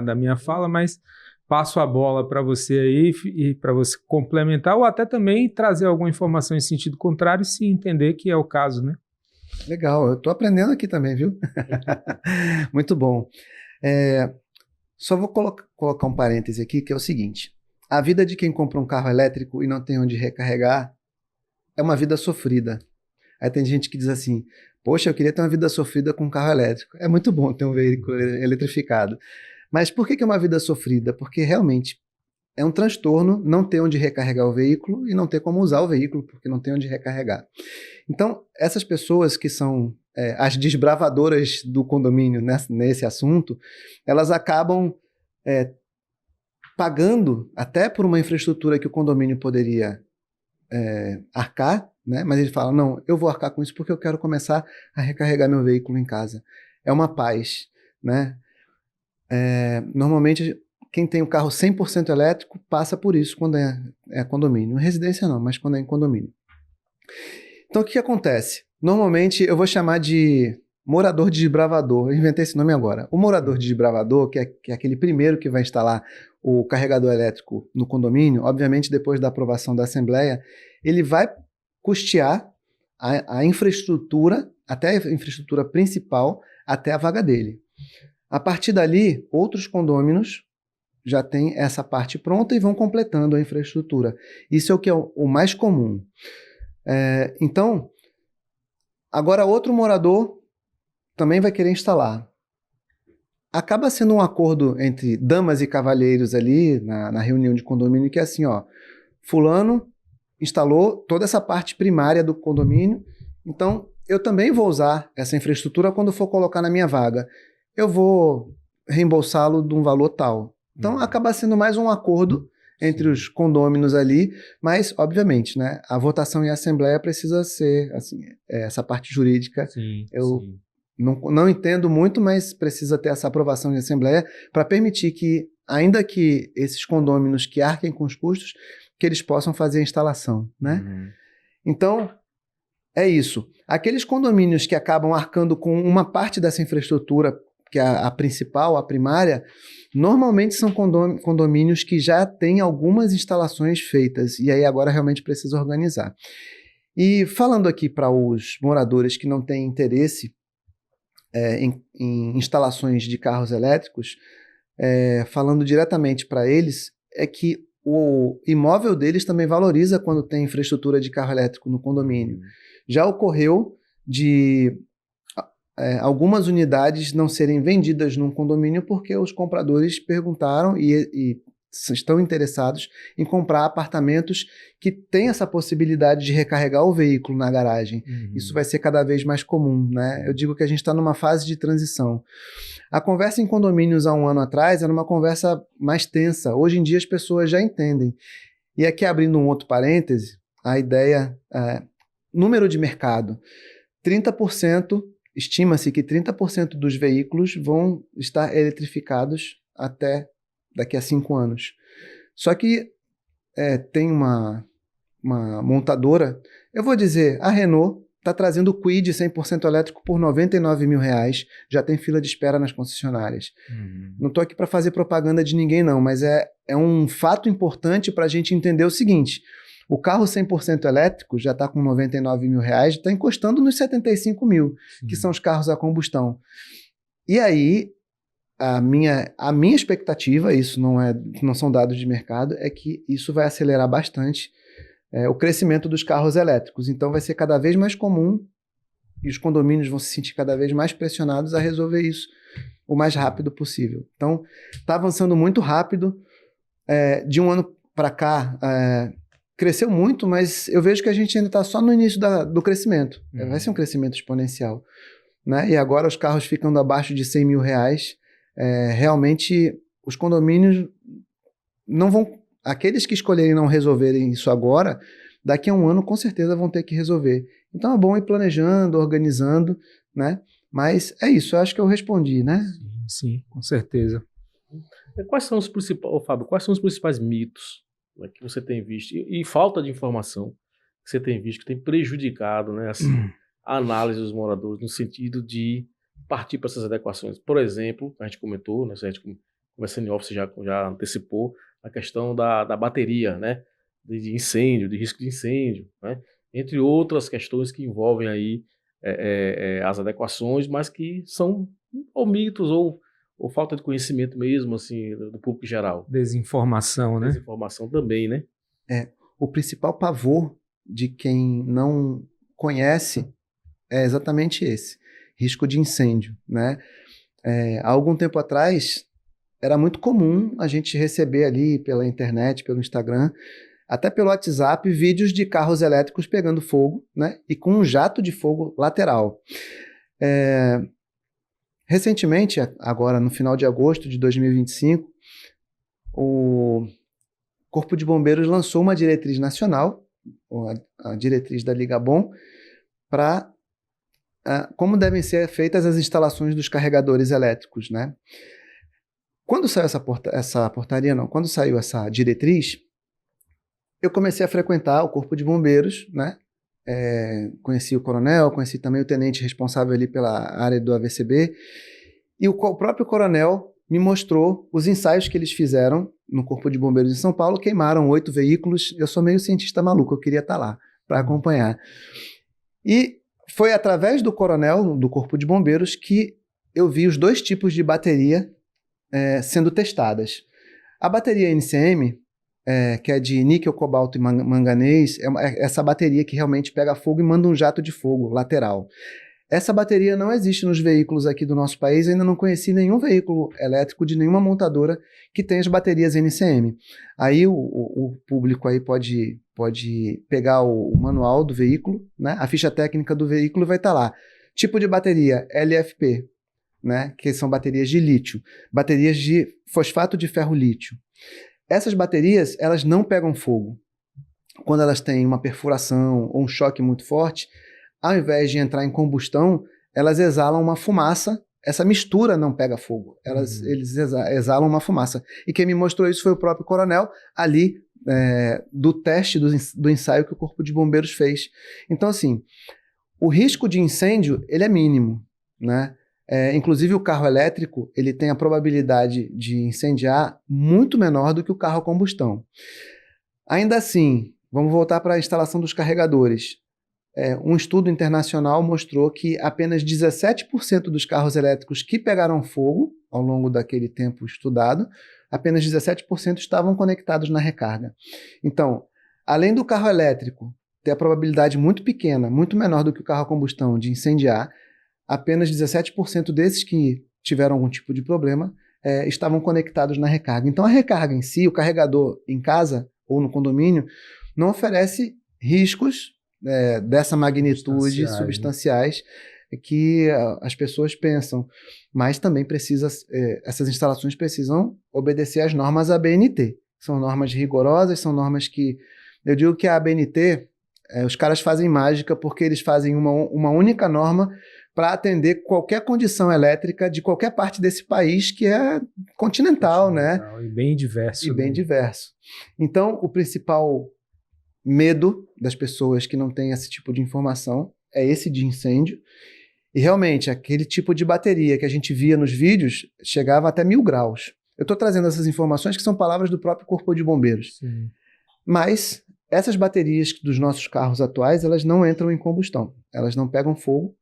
da minha fala, mas passo a bola para você aí e para você complementar ou até também trazer alguma informação em sentido contrário, se entender que é o caso, né? Legal, eu estou aprendendo aqui também, viu? Muito bom. Só vou colocar um parêntese aqui, que é o seguinte. A vida de quem compra um carro elétrico e não tem onde recarregar é uma vida sofrida. Aí tem gente que diz assim, poxa, eu queria ter uma vida sofrida com um carro elétrico. É muito bom ter um veículo eletrificado. Mas por que é uma vida sofrida? Porque realmente é um transtorno não ter onde recarregar o veículo e não ter como usar o veículo, porque não tem onde recarregar. Então, essas pessoas que são as desbravadoras do condomínio nesse assunto, elas acabam pagando até por uma infraestrutura que o condomínio poderia arcar, né? Mas eles falam, não, eu vou arcar com isso porque eu quero começar a recarregar meu veículo em casa. É uma paz, né? Normalmente, quem tem o carro 100% elétrico passa por isso quando é condomínio. Residência não, mas quando é em condomínio. Então, o que acontece? Normalmente, eu vou chamar de morador desbravador. Eu inventei esse nome agora. O morador desbravador, que é aquele primeiro que vai instalar o carregador elétrico no condomínio, obviamente, depois da aprovação da Assembleia, ele vai custear a infraestrutura, até a infraestrutura principal, até a vaga dele. A partir dali, outros condôminos já têm essa parte pronta e vão completando a infraestrutura. Isso é o que é o mais comum. Então, agora outro morador também vai querer instalar. Acaba sendo um acordo entre damas e cavalheiros ali na reunião de condomínio, que é assim, ó, fulano instalou toda essa parte primária do condomínio, então eu também vou usar essa infraestrutura quando for colocar na minha vaga. Eu vou reembolsá-lo de um valor tal. Então acaba sendo mais um acordo entre os condôminos ali, mas, obviamente, né, a votação em assembleia precisa ser, assim, essa parte jurídica, sim. Não entendo muito, mas precisa ter essa aprovação em assembleia para permitir que, ainda que esses condôminos que arquem com os custos, que eles possam fazer a instalação, né? Então, é isso. Aqueles condomínios que acabam arcando com uma parte dessa infraestrutura, que é a principal, a primária, normalmente são condomínios que já têm algumas instalações feitas, e aí agora realmente precisa organizar. E falando aqui para os moradores que não têm interesse em instalações de carros elétricos, falando diretamente para eles, é que o imóvel deles também valoriza quando tem infraestrutura de carro elétrico no condomínio. Já ocorreu de algumas unidades não serem vendidas num condomínio porque os compradores perguntaram e estão interessados em comprar apartamentos que têm essa possibilidade de recarregar o veículo na garagem. Isso vai ser cada vez mais comum, né? Eu digo que a gente está numa fase de transição. A conversa em condomínios há um ano atrás era uma conversa mais tensa. Hoje em dia as pessoas já entendem. E aqui abrindo um outro parêntese, a ideia, número de mercado, 30%, estima-se que 30% dos veículos vão estar eletrificados até daqui a 5 anos. Só que tem uma montadora, eu vou dizer, a Renault está trazendo o Kwid 100% elétrico por R$99 mil, já tem fila de espera nas concessionárias. Não estou aqui para fazer propaganda de ninguém não, mas é um fato importante para a gente entender o seguinte, o carro 100% elétrico já está com R$99 mil, está encostando nos 75 mil, que são os carros a combustão. E aí, a minha expectativa, isso não são dados de mercado, é que isso vai acelerar bastante o crescimento dos carros elétricos. Então vai ser cada vez mais comum e os condomínios vão se sentir cada vez mais pressionados a resolver isso o mais rápido possível. Então está avançando muito rápido. De um ano para cá, cresceu muito, mas eu vejo que a gente ainda está só no início do crescimento. Vai ser um crescimento exponencial, né? E agora os carros ficando abaixo de R$100 mil, realmente os condomínios não vão... Aqueles que escolherem não resolverem isso agora, daqui a um ano com certeza vão ter que resolver. Então é bom ir planejando, organizando, né? Mas é isso, eu acho que eu respondi, né? Sim, com certeza. Quais são os principais, Fábio, quais são os principais mitos, né, que você tem visto e falta de informação que você tem visto que tem prejudicado, né, assim, a análise dos moradores no sentido de partir para essas adequações? Por exemplo, a gente comentou, né, a gente conversando em office já antecipou a questão da bateria, né, de incêndio, de risco de incêndio, né, entre outras questões que envolvem aí as adequações, mas que são ou mitos ou falta de conhecimento mesmo, assim, do público geral. Desinformação, né? Desinformação também, né? O principal pavor de quem não conhece é exatamente esse, risco de incêndio, né? Há algum tempo atrás, era muito comum a gente receber ali pela internet, pelo Instagram, até pelo WhatsApp, vídeos de carros elétricos pegando fogo, né? E com um jato de fogo lateral. Recentemente, agora no final de agosto de 2025, o Corpo de Bombeiros lançou uma diretriz nacional, a diretriz da Ligabom, para como devem ser feitas as instalações dos carregadores elétricos, né? Quando saiu essa portaria, não, quando saiu essa diretriz, eu comecei a frequentar o Corpo de Bombeiros, né? Conheci o coronel, conheci também o tenente responsável ali pela área do AVCB, e o próprio coronel me mostrou os ensaios que eles fizeram no Corpo de Bombeiros em São Paulo. Queimaram 8 veículos. Eu sou meio cientista maluco, eu queria estar lá para acompanhar. E foi através do coronel do Corpo de Bombeiros que eu vi os 2 tipos de bateria sendo testadas. A bateria NCM, que é de níquel, cobalto e manganês, é essa bateria que realmente pega fogo e manda um jato de fogo lateral. Essa bateria não existe nos veículos aqui do nosso país. Eu ainda não conheci nenhum veículo elétrico de nenhuma montadora que tenha as baterias NCM. Aí o público aí pode pegar o manual do veículo, né? A ficha técnica do veículo vai estar lá. Tipo de bateria LFP, né? Que são baterias de lítio, baterias de fosfato de ferro lítio. Essas baterias, elas não pegam fogo. Quando elas têm uma perfuração ou um choque muito forte, ao invés de entrar em combustão, elas exalam uma fumaça. Essa mistura não pega fogo. Eles exalam uma fumaça. E quem me mostrou isso foi o próprio coronel, ali do teste do ensaio que o Corpo de Bombeiros fez. Então, assim, o risco de incêndio, ele é mínimo, né? Inclusive o carro elétrico, ele tem a probabilidade de incendiar muito menor do que o carro a combustão. Ainda assim, vamos voltar para a instalação dos carregadores. Um estudo internacional mostrou que apenas 17% dos carros elétricos que pegaram fogo ao longo daquele tempo estudado, apenas 17% estavam conectados na recarga. Então, além do carro elétrico ter a probabilidade muito pequena, muito menor do que o carro a combustão de incendiar, apenas 17% desses que tiveram algum tipo de problema estavam conectados na recarga. Então, a recarga em si, o carregador em casa ou no condomínio, não oferece riscos dessa magnitude substanciais que as pessoas pensam, mas também essas instalações precisam obedecer às normas ABNT. São normas rigorosas, são normas que, eu digo que a ABNT, os caras fazem mágica porque eles fazem uma única norma para atender qualquer condição elétrica de qualquer parte desse país que é continental, né? E bem diverso. E bem diverso. Então, o principal medo das pessoas que não têm esse tipo de informação é esse de incêndio. E realmente, aquele tipo de bateria que a gente via nos vídeos chegava até 1000 graus. Eu estou trazendo essas informações que são palavras do próprio Corpo de Bombeiros. Sim. Mas essas baterias dos nossos carros atuais, elas não entram em combustão. Elas não pegam fogo.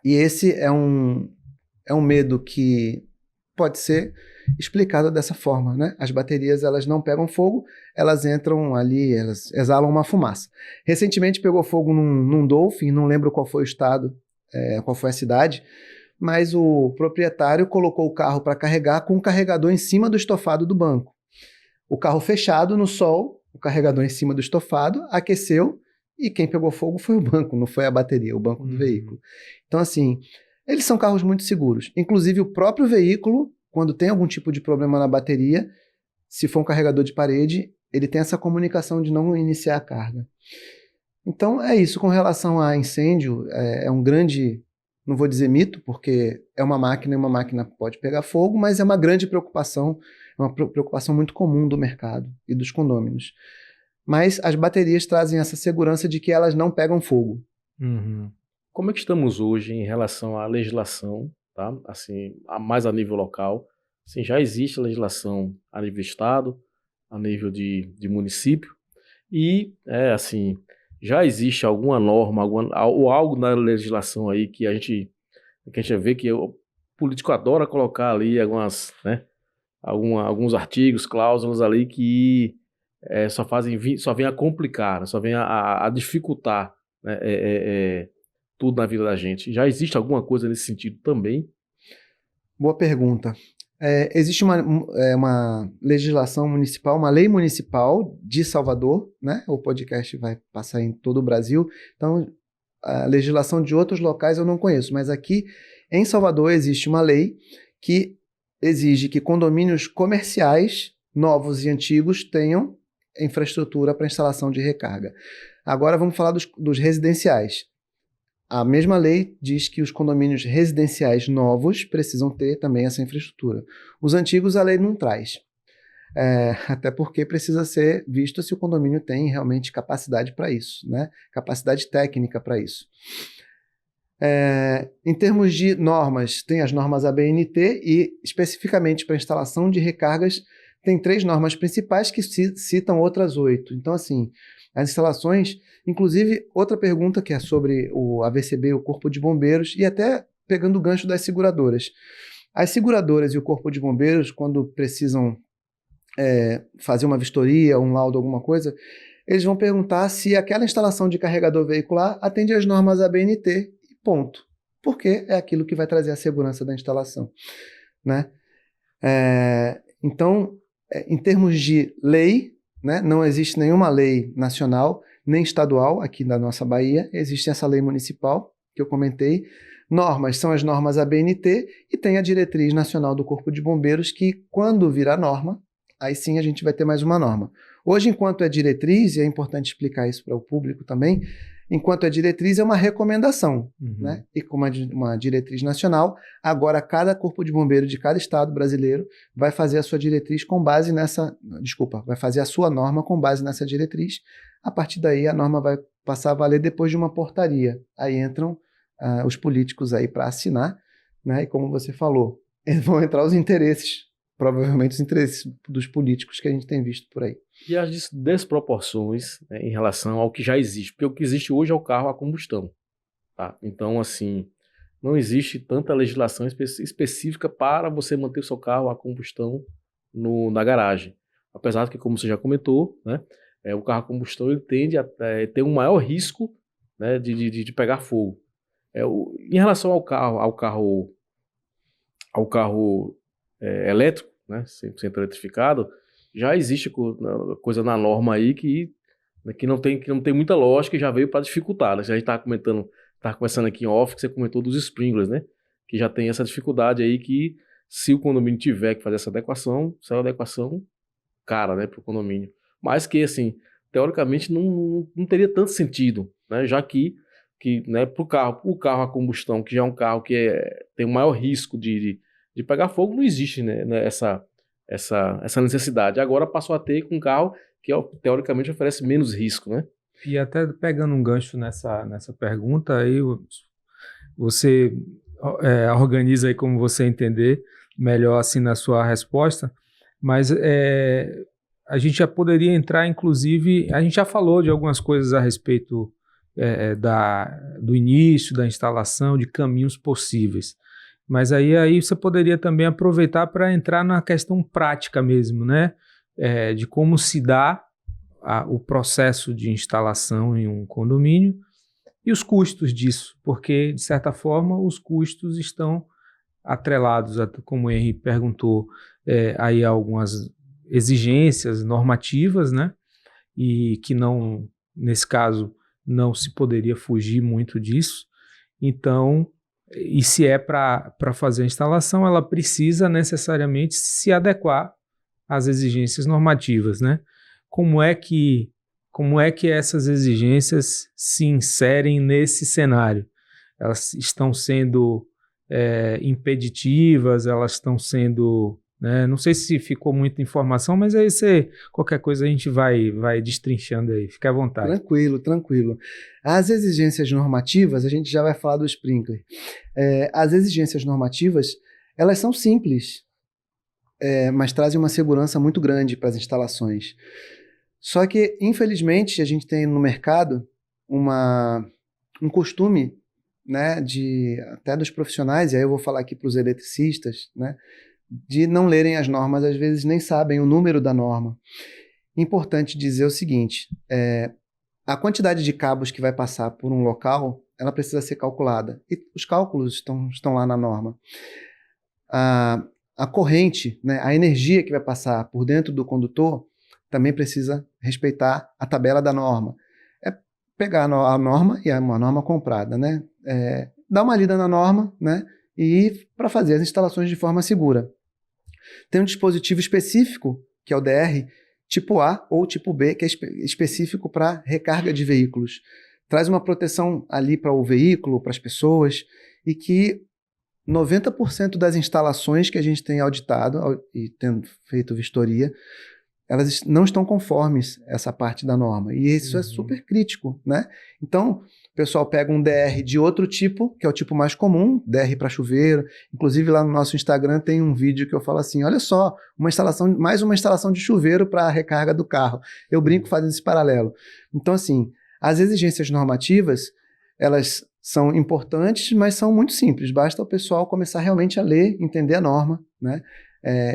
E esse é um medo que pode ser explicado dessa forma, né? As baterias, elas não pegam fogo, elas entram ali, elas exalam uma fumaça. Recentemente pegou fogo num Dolphin, não lembro qual foi o estado, qual foi a cidade, mas o proprietário colocou o carro para carregar com o carregador em cima do estofado do banco. O carro fechado no sol, o carregador em cima do estofado, aqueceu, e quem pegou fogo foi o banco, não foi a bateria, o banco do veículo. Então, assim, eles são carros muito seguros. Inclusive, o próprio veículo, quando tem algum tipo de problema na bateria, se for um carregador de parede, ele tem essa comunicação de não iniciar a carga. Então, é isso. Com relação a incêndio, é um grande não vou dizer mito, porque é uma máquina e uma máquina pode pegar fogo, mas é uma grande preocupação, é uma preocupação muito comum do mercado e dos condôminos. Mas as baterias trazem essa segurança de que elas não pegam fogo. Uhum. Como é que estamos hoje em relação à legislação, tá? Assim, mais a nível local? Assim, já existe legislação a nível de estado, a nível de município, e assim, já existe alguma norma, ou algo na legislação aí que a gente vê que o político adora colocar ali algumas, né, alguns artigos, cláusulas ali que só vem a complicar, só vem a dificultar, né, tudo na vida da gente. Já existe alguma coisa nesse sentido também? Boa pergunta. Existe uma legislação municipal, uma lei municipal de Salvador, né? O podcast vai passar em todo o Brasil, então a legislação de outros locais eu não conheço, mas aqui em Salvador existe uma lei que exige que condomínios comerciais, novos e antigos, tenham infraestrutura para instalação de recarga. Agora vamos falar dos residenciais. A mesma lei diz que os condomínios residenciais novos precisam ter também essa infraestrutura. Os antigos a lei não traz. Até porque precisa ser visto se o condomínio tem realmente capacidade para isso, né? Capacidade técnica para isso. Em termos de normas, tem as normas ABNT e, especificamente para instalação de recargas, tem 3 normas principais que citam outras 8. Então, assim, as instalações... Inclusive, outra pergunta que é sobre o AVCB, o Corpo de Bombeiros, e até pegando o gancho das seguradoras. As seguradoras e o Corpo de Bombeiros, quando precisam fazer uma vistoria, um laudo, alguma coisa, eles vão perguntar se aquela instalação de carregador veicular atende às normas ABNT, ponto. Porque é aquilo que vai trazer a segurança da instalação, né? Então, em termos de lei, né, não existe nenhuma lei nacional nem estadual aqui na nossa Bahia, existe essa lei municipal que eu comentei. Normas são as normas ABNT e tem a diretriz nacional do Corpo de Bombeiros que, quando virar norma, aí sim a gente vai ter mais uma norma. Hoje, enquanto é diretriz, e é importante explicar isso para o público também, enquanto é diretriz é uma recomendação, né? E como é uma diretriz nacional, agora cada Corpo de Bombeiro de cada estado brasileiro vai fazer a sua diretriz com base nessa... vai fazer a sua norma com base nessa diretriz. A partir daí, a norma vai passar a valer depois de uma portaria. Aí entram os políticos aí para assinar, né? E como você falou, vão entrar os interesses, provavelmente os interesses dos políticos que a gente tem visto por aí. E as desproporções, né, em relação ao que já existe, porque o que existe hoje é o carro a combustão, tá? Então, assim, não existe tanta legislação específica para você manter o seu carro a combustão na garagem. Apesar de que, como você já comentou, né, o carro a combustão ele tende a ter um maior risco, né, de pegar fogo. Em relação ao carro elétrico, né, 100% eletrificado, já existe coisa na norma aí que não tem muita lógica e já veio para dificultar, né? A gente estava conversando aqui em off, que você comentou dos sprinklers, né? Que já tem essa dificuldade aí que se o condomínio tiver que fazer essa adequação, será uma adequação cara, né, para o condomínio. Mas que, assim, teoricamente não teria tanto sentido, né? Já que né, o carro a combustão, que já é um carro que tem o maior risco de pegar fogo, não existe, né, essa necessidade. Agora passou a ter com um carro que teoricamente oferece menos risco, né? E até pegando um gancho nessa pergunta, aí você organiza aí como você entender melhor assim na sua resposta, mas a gente já poderia entrar, inclusive, a gente já falou de algumas coisas a respeito do início, da instalação, de caminhos possíveis. Mas aí você poderia também aproveitar para entrar na questão prática mesmo, né? De como se dá o processo de instalação em um condomínio e os custos disso, porque, de certa forma, os custos estão atrelados, como o Henry perguntou, aí a algumas exigências normativas, né? E que não, nesse caso, não se poderia fugir muito disso. Então, e se é para fazer a instalação, ela precisa necessariamente se adequar às exigências normativas, né? Como é que essas exigências se inserem nesse cenário? elas estão sendo impeditivas, elas estão sendo, né, não sei se ficou muita informação, mas aí qualquer coisa a gente vai destrinchando aí, fica à vontade. Tranquilo, tranquilo. As exigências normativas, a gente já vai falar do sprinkler. As exigências normativas, elas são simples, mas trazem uma segurança muito grande para as instalações. Só que, infelizmente, a gente tem no mercado um costume, né, até dos profissionais, e aí eu vou falar aqui para os eletricistas, né, de não lerem as normas, às vezes nem sabem o número da norma. Importante dizer o seguinte, a quantidade de cabos que vai passar por um local, ela precisa ser calculada, e os cálculos estão lá na norma. A corrente, né, a energia que vai passar por dentro do condutor, também precisa respeitar a tabela da norma. É pegar a norma, e é uma norma comprada, né? Dar uma lida na norma, né? E ir para fazer as instalações de forma segura. Tem um dispositivo específico, que é o DR, tipo A ou tipo B, que é específico para recarga de veículos. Traz uma proteção ali para o veículo, para as pessoas, e que 90% das instalações que a gente tem auditado e tendo feito vistoria, elas não estão conformes essa parte da norma. E isso é super crítico, né? Então, o pessoal pega um DR de outro tipo, que é o tipo mais comum, DR para chuveiro. Inclusive, lá no nosso Instagram tem um vídeo que eu falo assim, olha só, mais uma instalação de chuveiro para a recarga do carro. Eu brinco fazendo esse paralelo. Então, assim, as exigências normativas, elas são importantes, mas são muito simples. Basta o pessoal começar realmente a ler, entender a norma, né?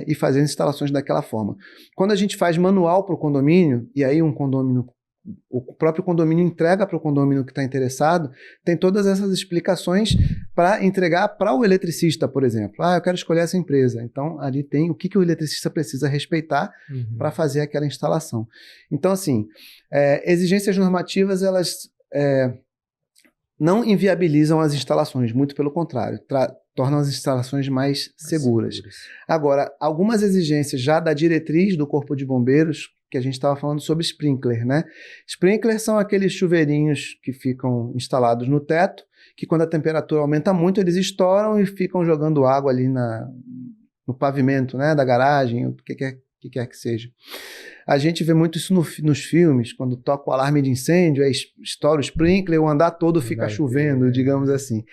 E fazer as instalações daquela forma. Quando a gente faz manual para o condomínio, e aí o próprio condomínio entrega para o condomínio que está interessado, tem todas essas explicações para entregar para o eletricista, por exemplo. Eu quero escolher essa empresa. Então, ali tem o que o eletricista precisa respeitar para fazer aquela instalação. Então, assim, exigências normativas, elas não inviabilizam as instalações, muito pelo contrário, tornam as instalações mais seguras. Agora, algumas exigências já da diretriz do Corpo de Bombeiros, que a gente estava falando sobre sprinkler, né? Sprinkler são aqueles chuveirinhos que ficam instalados no teto, que quando a temperatura aumenta muito, eles estouram e ficam jogando água ali no pavimento, né, da garagem, o que quer que seja. A gente vê muito isso nos filmes, quando toca o alarme de incêndio, aí estoura o sprinkler, o andar todo fica chovendo, digamos assim.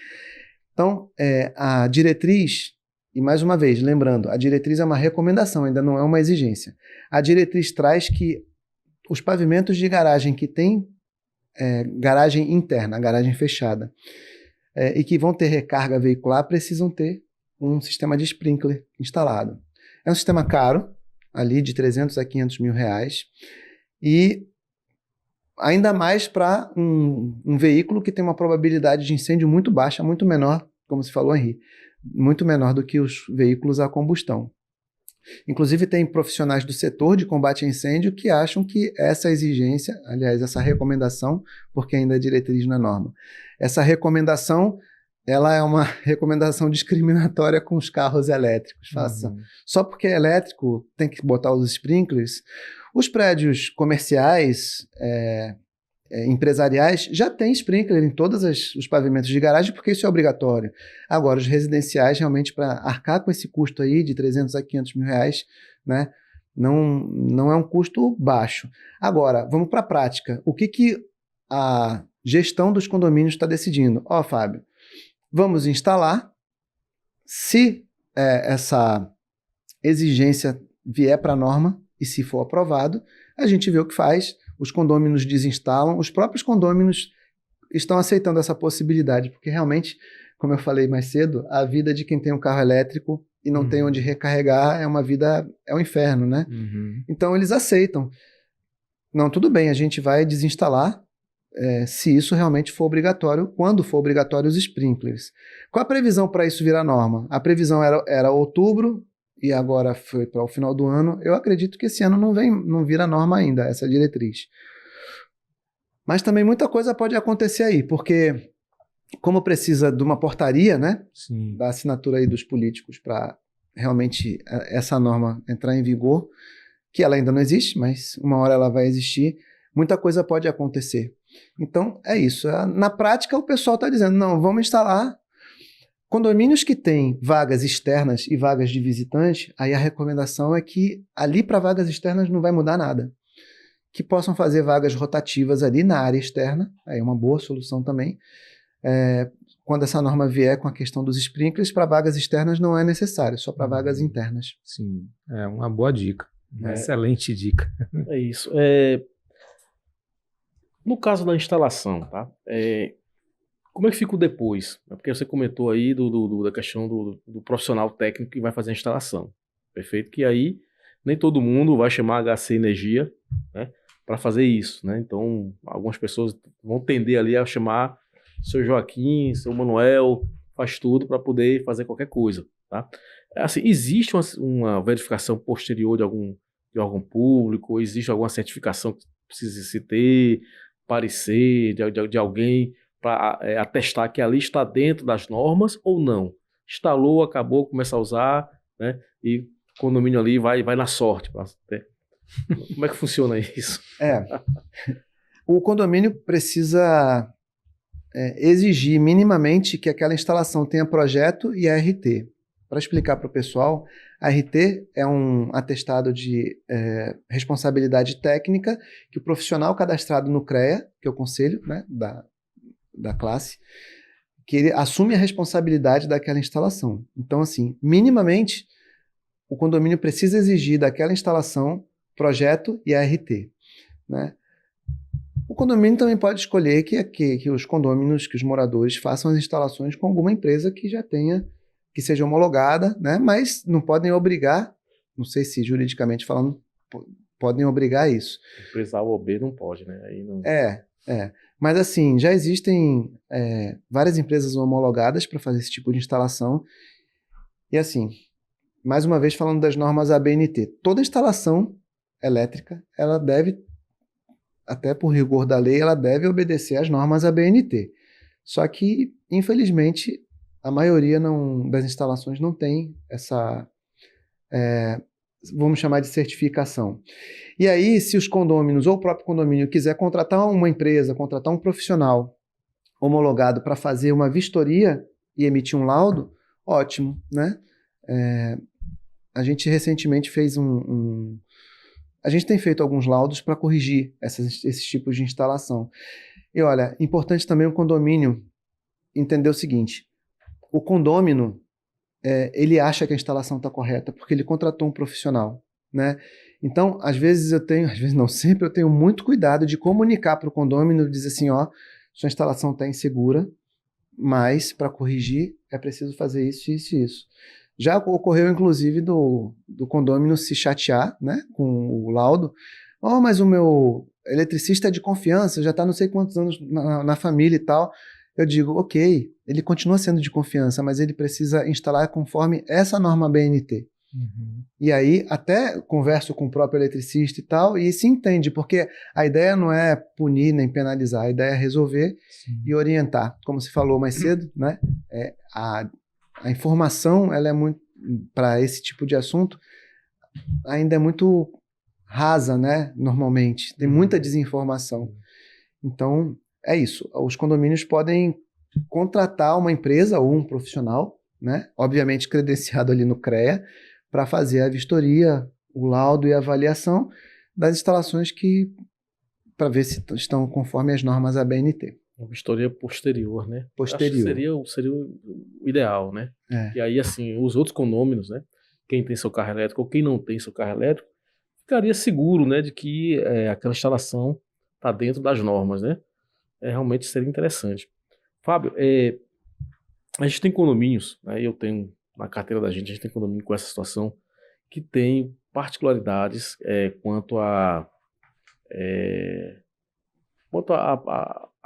Então, a diretriz, e mais uma vez, lembrando, a diretriz é uma recomendação, ainda não é uma exigência. A diretriz traz que os pavimentos de garagem que tem garagem interna, garagem fechada, e que vão ter recarga veicular, precisam ter um sistema de sprinkler instalado. É um sistema caro, ali de 300 a 500 mil reais, e ainda mais para um veículo que tem uma probabilidade de incêndio muito baixa, muito menor, como se falou, Henri, muito menor do que os veículos a combustão. Inclusive, tem profissionais do setor de combate a incêndio que acham que essa exigência, aliás, essa recomendação, porque ainda é diretriz na norma, essa recomendação, ela é uma recomendação discriminatória com os carros elétricos. Só porque é elétrico tem que botar os sprinklers. Os prédios comerciais, empresariais, já tem sprinkler em todos os pavimentos de garagem, porque isso é obrigatório. Agora, os residenciais, realmente, para arcar com esse custo aí de 300 a 500 mil reais, né, não é um custo baixo. Agora, vamos para a prática. O que a gestão dos condomínios está decidindo? Fábio, vamos instalar. Se essa exigência vier para a norma e se for aprovado, a gente vê o que faz, os condôminos desinstalam, os próprios condôminos estão aceitando essa possibilidade, porque realmente, como eu falei mais cedo, a vida de quem tem um carro elétrico e não tem onde recarregar é um inferno, né? Então eles aceitam. Não, tudo bem, a gente vai desinstalar, se isso realmente for obrigatório, quando for obrigatório os sprinklers. Qual a previsão para isso virar norma? A previsão era outubro e agora foi para o final do ano. Eu acredito que esse ano não vira norma ainda, essa diretriz. Mas também muita coisa pode acontecer aí, porque como precisa de uma portaria, né, da assinatura aí dos políticos para realmente essa norma entrar em vigor, que ela ainda não existe, mas uma hora ela vai existir, muita coisa pode acontecer. Então, é isso. Na prática, o pessoal está dizendo, não, vamos instalar condomínios que têm vagas externas e vagas de visitante, aí a recomendação é que ali para vagas externas não vai mudar nada. Que possam fazer vagas rotativas ali na área externa, aí é uma boa solução também. Quando essa norma vier com a questão dos sprinklers, para vagas externas não é necessário, só para vagas internas. Sim, é uma boa dica, uma excelente dica. É isso. No caso da instalação, tá? Como é que fica o depois? Porque você comentou aí da questão do profissional técnico que vai fazer a instalação. Perfeito? Que aí nem todo mundo vai chamar HC Energia, né, para fazer isso, né? Então, algumas pessoas vão tender ali a chamar seu Joaquim, seu Manuel, faz tudo para poder fazer qualquer coisa, tá? Assim, existe uma verificação posterior de órgão público, ou existe alguma certificação que precisa se ter, parecer de alguém para atestar que ali está dentro das normas ou não? Instalou, acabou, começa a usar, né? E o condomínio ali vai na sorte. Como é que funciona isso? O condomínio precisa exigir minimamente que aquela instalação tenha projeto e ART. Para explicar para o pessoal, a RT é um atestado de responsabilidade técnica que o profissional cadastrado no CREA, que é o conselho, né, da classe, que ele assume a responsabilidade daquela instalação. Então, assim, minimamente, o condomínio precisa exigir daquela instalação projeto e ART, né? O condomínio também pode escolher que os condôminos, que os moradores façam as instalações com alguma empresa que já tenha, que seja homologada, né? Mas não podem obrigar, não sei se juridicamente falando, podem obrigar isso. Empresa A ou B não pode, né? Aí não... Mas assim, já existem várias empresas homologadas para fazer esse tipo de instalação. E assim, mais uma vez falando das normas ABNT, toda instalação elétrica, ela deve, até por rigor da lei, ela deve obedecer às normas ABNT. Só que, infelizmente, a maioria das instalações não tem essa, vamos chamar de certificação. E aí, se os condôminos ou o próprio condomínio quiser contratar uma empresa, contratar um profissional homologado para fazer uma vistoria e emitir um laudo, ótimo, né? A gente recentemente fez a gente tem feito alguns laudos para corrigir esses tipos de instalação. E olha, importante também o condomínio entender o seguinte: o condômino, ele acha que a instalação está correta porque ele contratou um profissional, né? Então, às vezes não, sempre eu tenho muito cuidado de comunicar para o condômino, dizer assim, ó, sua instalação está insegura, mas para corrigir é preciso fazer isso, isso e isso. Já ocorreu, inclusive, do condômino se chatear, né, com o laudo. Oh, mas o meu eletricista é de confiança, já está não sei quantos anos na família e tal. Eu digo, ok, ele continua sendo de confiança, mas ele precisa instalar conforme essa norma BNT. Uhum. E aí até converso com o próprio eletricista e tal, e se entende, porque a ideia não é punir nem penalizar, a ideia é resolver e orientar. Como se falou mais cedo, né? A informação, ela é muito, para esse tipo de assunto, ainda é muito rasa, né? Normalmente, tem muita desinformação. Então, é isso. Os condomínios podem contratar uma empresa ou um profissional, né? Obviamente credenciado ali no CREA, para fazer a vistoria, o laudo e a avaliação das instalações para ver se estão conforme as normas ABNT. Uma vistoria posterior, né? Posterior. Acho que seria o ideal, né? E aí, assim, os outros condôminos, né? Quem tem seu carro elétrico ou quem não tem seu carro elétrico, ficaria seguro, né? De que aquela instalação está dentro das normas, né? Realmente seria interessante. Fábio, a gente tem condomínios, né? Eu tenho na carteira da gente tem condomínio com essa situação que tem particularidades quanto a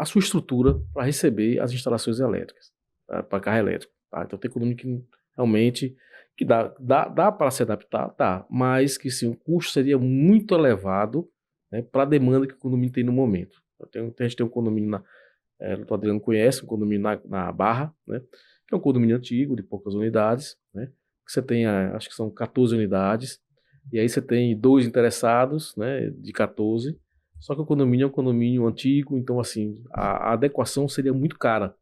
sua estrutura para receber as instalações elétricas, tá? Para carro elétrico. Tá? Então tem condomínio que realmente que dá para se adaptar, tá? Mas que sim, o custo seria muito elevado, né, para a demanda que o condomínio tem no momento. A gente tem um condomínio o Adriano conhece, um condomínio na Barra, né? Que é um condomínio antigo, de poucas unidades, né? Você tem, acho que são 14 unidades, e aí você tem 2 interessados, né, de 14, Só que o condomínio é um condomínio antigo, então assim, a adequação seria muito cara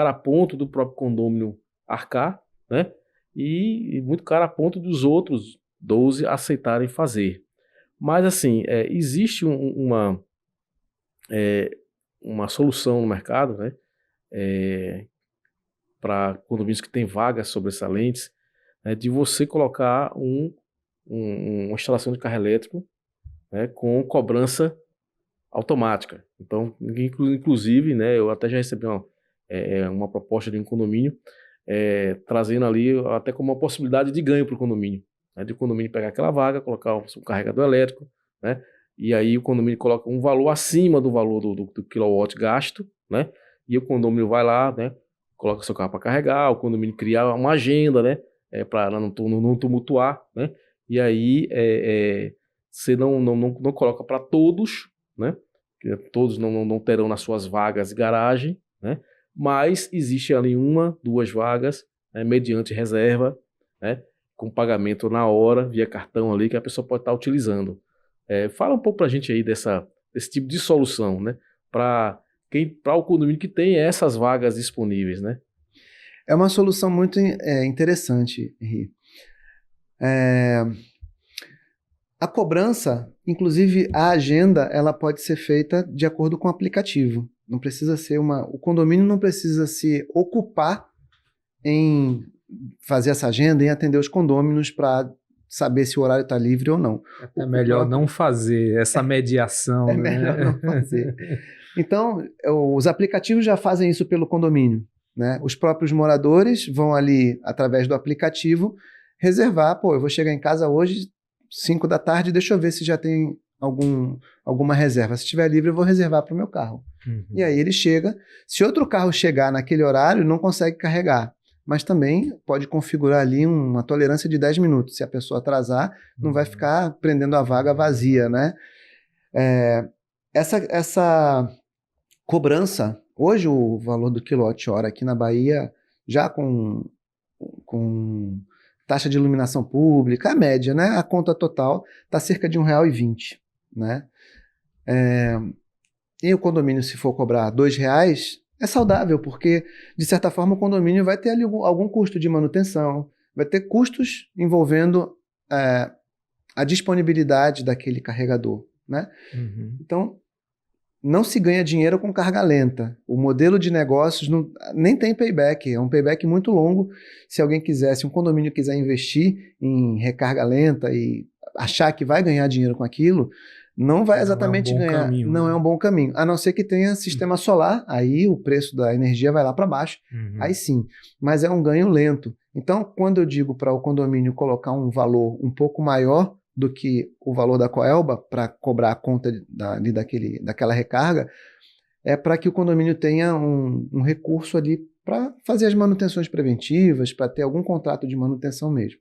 a ponto do próprio condomínio arcar, né? E muito cara a ponto dos outros 12 aceitarem fazer. Mas assim, existe uma solução no mercado, né? Para condomínios que têm vagas sobressalentes, né, de você colocar uma instalação de carro elétrico, né, com cobrança automática. Então, inclusive, né, eu até já recebi uma proposta de um condomínio, trazendo ali até como uma possibilidade de ganho para o condomínio, né, de o condomínio pegar aquela vaga, colocar um carregador elétrico, né, e aí o condomínio coloca um valor acima do valor do quilowatt gasto, né, e o condomínio vai lá, né, coloca seu carro para carregar, o condomínio cria uma agenda, né, para não tumultuar, né, e aí você não coloca para todos, né, que todos não terão nas suas vagas de garagem, né, mas existe ali 1, 2 vagas, né, mediante reserva, né, com pagamento na hora, via cartão ali, que a pessoa pode estar utilizando. Fala um pouco para a gente aí desse tipo de solução, né, para o condomínio que tem essas vagas disponíveis, né? É uma solução muito interessante, Henri. A cobrança, inclusive a agenda, ela pode ser feita de acordo com o aplicativo. Não precisa ser o condomínio não precisa se ocupar em fazer essa agenda, em atender os condôminos para saber se o horário está livre ou não. É melhor não fazer essa mediação. É melhor não fazer. Então, os aplicativos já fazem isso pelo condomínio, né? Os próprios moradores vão ali, através do aplicativo, reservar. Pô, eu vou chegar em casa hoje, 5 da tarde, deixa eu ver se já tem alguma reserva. Se estiver livre, eu vou reservar para o meu carro. Uhum. E aí ele chega. Se outro carro chegar naquele horário, não consegue carregar. Mas também pode configurar ali uma tolerância de 10 minutos. Se a pessoa atrasar, não vai ficar prendendo a vaga vazia, né? Essa cobrança, hoje o valor do quilowatt-hora aqui na Bahia, já com taxa de iluminação pública, a média, né? A conta total está cerca de R$1,20, né? E o condomínio, se for cobrar R$2, é saudável, porque, de certa forma, o condomínio vai ter ali algum custo de manutenção, vai ter custos envolvendo a disponibilidade daquele carregador, né? Uhum. Então, não se ganha dinheiro com carga lenta. O modelo de negócios nem tem payback, é um payback muito longo. Se um condomínio quiser investir em recarga lenta e achar que vai ganhar dinheiro com aquilo, não vai exatamente ganhar. Caminho, não né? é um bom caminho. A não ser que tenha sistema solar, aí o preço da energia vai lá para baixo. Uhum. Aí sim, mas é um ganho lento. Então, quando eu digo para o condomínio colocar um valor um pouco maior do que o valor da Coelba para cobrar a conta daquela recarga, é para que o condomínio tenha um recurso ali para fazer as manutenções preventivas, para ter algum contrato de manutenção mesmo.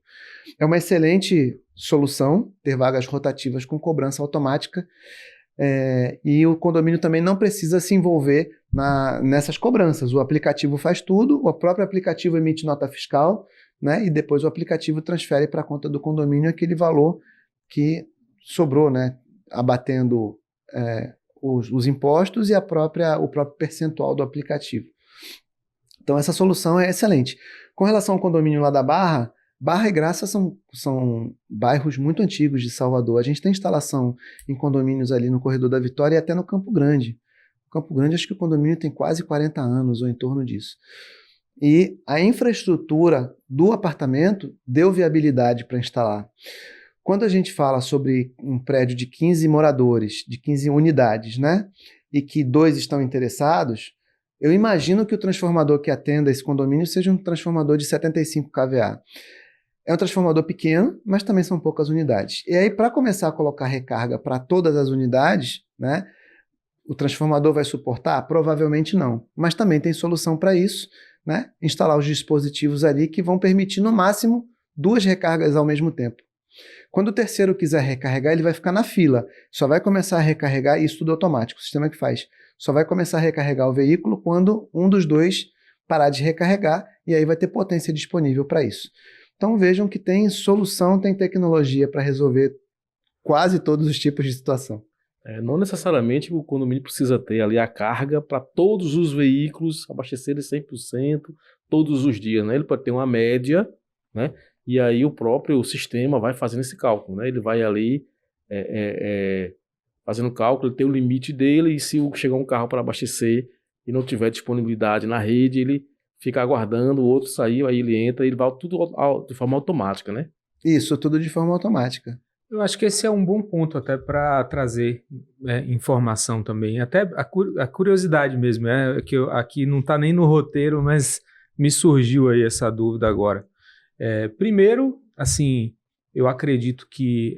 É uma excelente solução ter vagas rotativas com cobrança automática, e o condomínio também não precisa se envolver nessas cobranças. O aplicativo faz tudo, o próprio aplicativo emite nota fiscal, né, e depois o aplicativo transfere para a conta do condomínio aquele valor que sobrou, né, abatendo os impostos e o próprio percentual do aplicativo. Então essa solução é excelente. Com relação ao condomínio lá da Barra e Graça são bairros muito antigos de Salvador. A gente tem instalação em condomínios ali no Corredor da Vitória e até no Campo Grande. Campo Grande, acho que o condomínio tem quase 40 anos ou em torno disso. E a infraestrutura do apartamento deu viabilidade para instalar. Quando a gente fala sobre um prédio de 15 moradores, de 15 unidades, né, e que 2 estão interessados, eu imagino que o transformador que atenda esse condomínio seja um transformador de 75 kVA. É um transformador pequeno, mas também são poucas unidades. E aí, para começar a colocar recarga para todas as unidades, né, o transformador vai suportar? Provavelmente não. Mas também tem solução para isso, né? Instalar os dispositivos ali que vão permitir, no máximo, 2 recargas ao mesmo tempo. Quando o terceiro quiser recarregar, ele vai ficar na fila. Só vai começar a recarregar, isso tudo automático, o sistema que faz. Só vai começar a recarregar o veículo quando um dos 2 parar de recarregar, e aí vai ter potência disponível para isso. Então vejam que tem solução, tem tecnologia para resolver quase todos os tipos de situação. Não necessariamente o condomínio precisa ter ali a carga para todos os veículos abastecerem 100% todos os dias, né? Ele pode ter uma média, né? E aí o próprio sistema vai fazendo esse cálculo, né? Ele vai ali fazendo o cálculo, ele tem o limite dele, e se chegar um carro para abastecer e não tiver disponibilidade na rede, ele fica aguardando o outro sair, aí ele entra, e ele vai tudo de forma automática, né? Isso, tudo de forma automática. Eu acho que esse é um bom ponto até para trazer informação também, até a curiosidade mesmo, que aqui não está nem no roteiro, mas me surgiu aí essa dúvida agora. Primeiro, assim, eu acredito que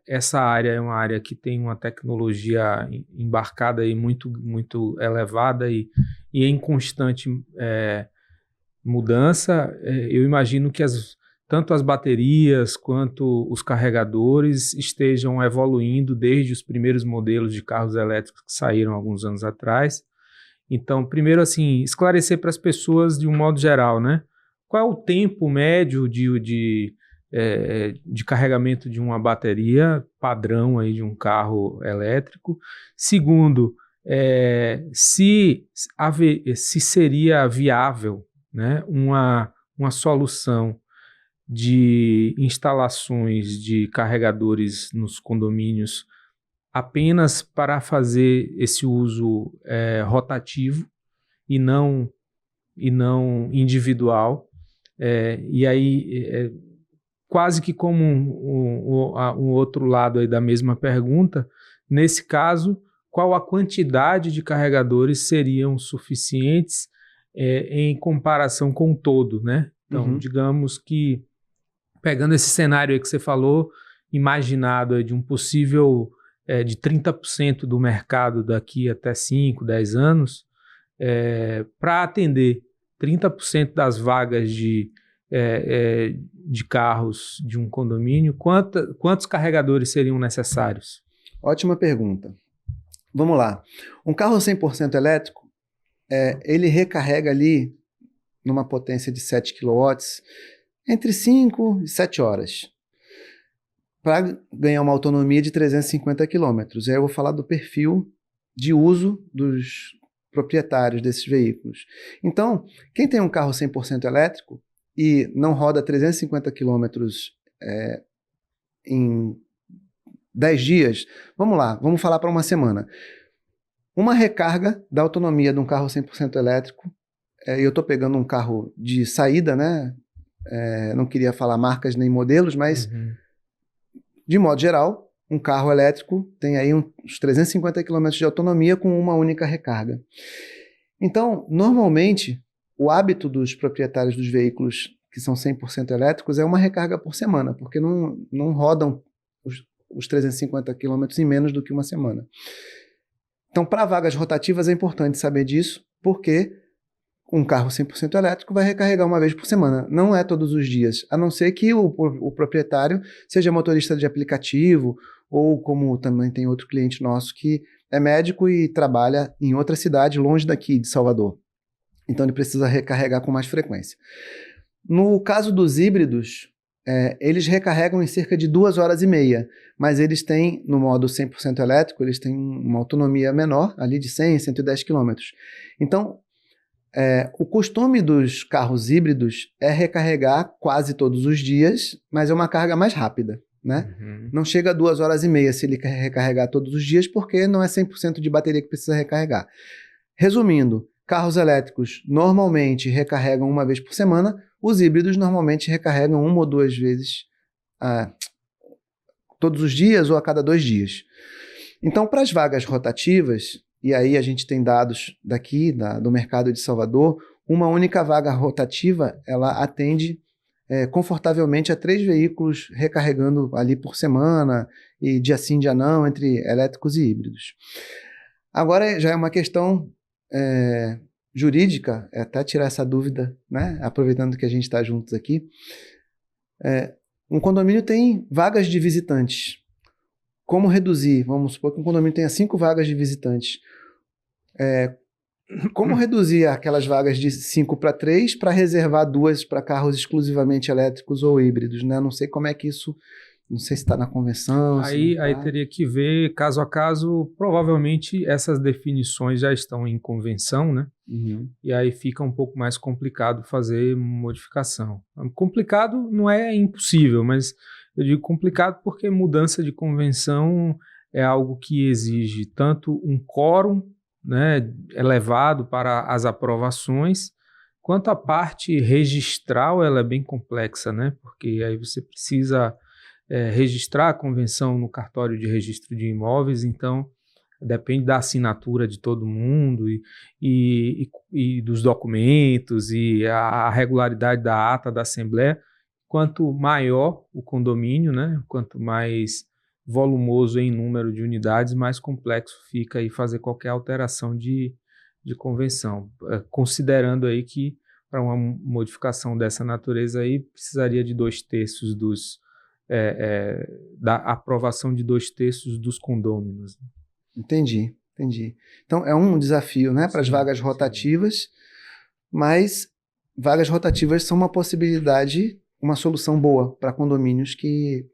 essa área é uma área que tem uma tecnologia embarcada aí muito, muito elevada e em constante mudança. Eu imagino que tanto as baterias quanto os carregadores estejam evoluindo desde os primeiros modelos de carros elétricos que saíram alguns anos atrás. Então, primeiro, assim, esclarecer para as pessoas de um modo geral, né? Qual é o tempo médio de carregamento de uma bateria padrão aí de um carro elétrico? Segundo, se seria viável, né, uma solução de instalações de carregadores nos condomínios apenas para fazer esse uso rotativo e não individual. E aí, quase que como um outro lado aí da mesma pergunta, nesse caso, qual a quantidade de carregadores seriam suficientes em comparação com o todo, né? Então, digamos que, pegando esse cenário aí que você falou, imaginado aí de um possível de 30% do mercado daqui até 5, 10 anos, para atender 30% das vagas de carros de um condomínio, quantos carregadores seriam necessários? Ótima pergunta. Vamos lá. Um carro 100% elétrico, ele recarrega ali numa potência de 7 kW entre 5 e 7 horas para ganhar uma autonomia de 350 km. Aí eu vou falar do perfil de uso dos proprietários desses veículos. Então, quem tem um carro 100% elétrico e não roda 350 km em 10 dias, vamos lá, vamos falar para uma semana. Uma recarga da autonomia de um carro 100% elétrico, eu estou pegando um carro de saída, né? Não queria falar marcas nem modelos, mas de modo geral, um carro elétrico tem aí uns 350 km de autonomia com uma única recarga. Então, normalmente, o hábito dos proprietários dos veículos que são 100% elétricos é uma recarga por semana, porque não rodam os 350 km em menos do que uma semana. Então, para vagas rotativas é importante saber disso, porque um carro 100% elétrico vai recarregar uma vez por semana. Não é todos os dias, a não ser que o proprietário seja motorista de aplicativo, ou como também tem outro cliente nosso que é médico e trabalha em outra cidade longe daqui de Salvador. Então ele precisa recarregar com mais frequência. No caso dos híbridos, eles recarregam em cerca de 2 horas e meia, mas eles têm, no modo 100% elétrico, eles têm uma autonomia menor, ali de 100, 110 km. Então, o costume dos carros híbridos é recarregar quase todos os dias, mas é uma carga mais rápida, né? Não chega a 2 horas e meia se ele recarregar todos os dias, porque não é 100% de bateria que precisa recarregar. Resumindo, carros elétricos normalmente recarregam uma vez por semana, os híbridos normalmente recarregam 1 ou 2 vezes todos os dias ou a cada 2 dias. Então, para as vagas rotativas, e aí a gente tem dados daqui, do mercado de Salvador, uma única vaga rotativa, ela atende confortavelmente a 3 veículos recarregando ali por semana, e dia sim, dia não, entre elétricos e híbridos. Agora já é uma questão jurídica, até tirar essa dúvida, né? Aproveitando que a gente está juntos aqui. Um condomínio tem vagas de visitantes. Como reduzir? Vamos supor que um condomínio tenha 5 vagas de visitantes. Como reduzir aquelas vagas de 5 para 3 para reservar 2 para carros exclusivamente elétricos ou híbridos, né? Não sei como é que isso Não sei se está na convenção. Aí tá. teria que ver caso a caso. Provavelmente essas definições já estão em convenção, né? Uhum. E aí fica um pouco mais complicado fazer modificação. Complicado não é impossível, mas eu digo complicado porque mudança de convenção é algo que exige tanto um quórum, né, elevado para as aprovações, quanto a parte registral, ela é bem complexa, né? Porque aí você precisa registrar a convenção no cartório de registro de imóveis, então depende da assinatura de todo mundo e dos documentos e a regularidade da ata da Assembleia. Quanto maior o condomínio, né, quanto mais volumoso em número de unidades, mais complexo fica aí fazer qualquer alteração de convenção. Considerando aí que para uma modificação dessa natureza aí precisaria de 2/3 da aprovação de 2/3 dos condôminos. Entendi. Então, é um desafio, né, para as vagas rotativas, mas vagas rotativas são uma possibilidade, uma solução boa para condomínios que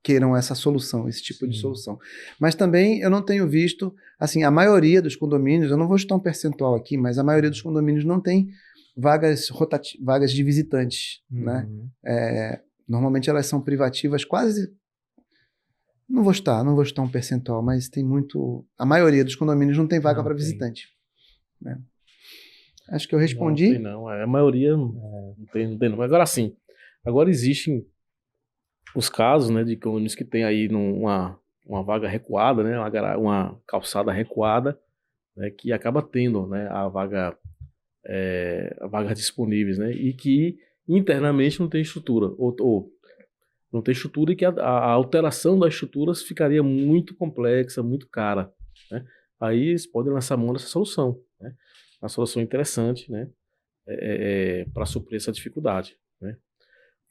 queiram essa solução, esse tipo de solução. Mas também eu não tenho visto, assim, a maioria dos condomínios, eu não vou chutar um percentual aqui, mas a maioria dos condomínios não tem vagas de visitantes, né? Normalmente elas são privativas, quase... Não vou chutar um percentual, mas tem muito... A maioria dos condomínios não tem vaga para visitante. Né? Acho que eu respondi. Não. A maioria não tem. Agora sim, agora existem os casos, né, de condomínios que tem aí uma vaga recuada, né, uma calçada recuada, né, que acaba tendo, né, a vaga disponíveis, né, e que internamente não tem estrutura, ou não tem estrutura, e que a alteração das estruturas ficaria muito complexa, muito cara, né? Aí eles podem lançar mão dessa solução, né? Uma solução interessante, né, para suprir essa dificuldade, né?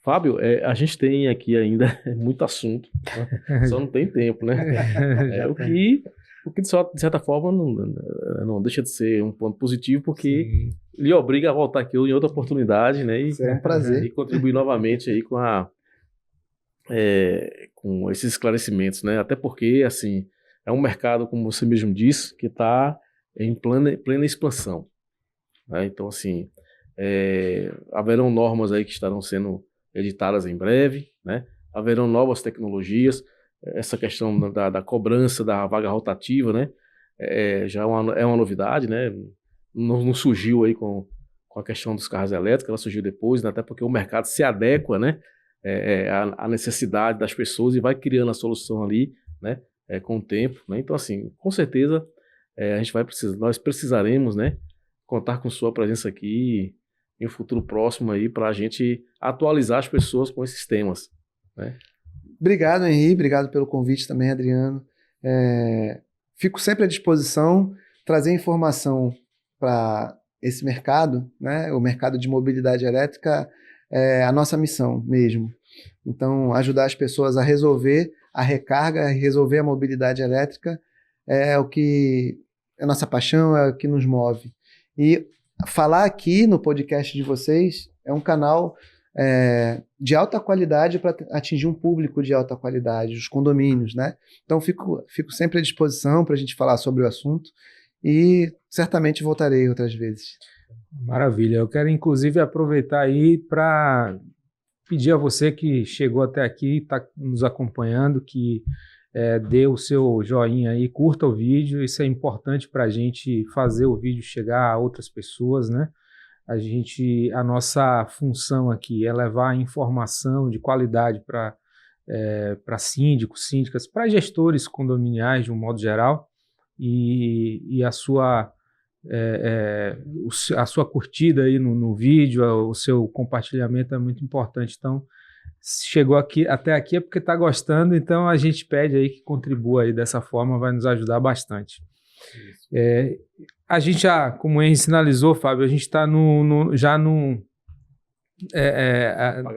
Fábio, a gente tem aqui ainda muito assunto, né? Só não tem tempo, né? O que de certa forma não deixa de ser um ponto positivo, porque lhe obriga a voltar aqui em outra oportunidade, né? E, será um prazer. E contribuir novamente aí com esses esclarecimentos, né? Até porque, assim, é um mercado, como você mesmo disse, que está em plena expansão, né? Então, assim, haverão normas aí que estarão sendo editadas em breve, né? Haverão novas tecnologias, essa questão da cobrança da vaga rotativa, né? Já é uma novidade, né? Não surgiu aí com a questão dos carros elétricos, ela surgiu depois, né? Até porque o mercado se adequa, né, à necessidade das pessoas e vai criando a solução ali, né, com o tempo, né? Então, assim, com certeza nós precisaremos, né, contar com sua presença aqui em um futuro próximo aí para a gente atualizar as pessoas com esses temas, né? Obrigado, Henri. Obrigado pelo convite também, Adriano. Fico sempre à disposição. Trazer informação para esse mercado, né? O mercado de mobilidade elétrica é a nossa missão mesmo. Então, ajudar as pessoas a resolver a recarga, a resolver a mobilidade elétrica é o que é a nossa paixão, é o que nos move. E falar aqui no podcast de vocês é um canal de alta qualidade para atingir um público de alta qualidade, os condomínios, né? Então, fico sempre à disposição para a gente falar sobre o assunto e certamente voltarei outras vezes. Maravilha. Eu quero, inclusive, aproveitar aí para pedir a você que chegou até aqui e está nos acompanhando, que dê o seu joinha aí, curta o vídeo. Isso é importante para a gente fazer o vídeo chegar a outras pessoas, né? A nossa função aqui é levar informação de qualidade para síndicos, síndicas, para gestores condominiais de um modo geral, e a sua curtida aí no vídeo, o seu compartilhamento é muito importante. Então, se chegou até aqui é porque está gostando, então a gente pede aí que contribua aí dessa forma, vai nos ajudar bastante. A gente já, como o Henri sinalizou, Fábio, a gente está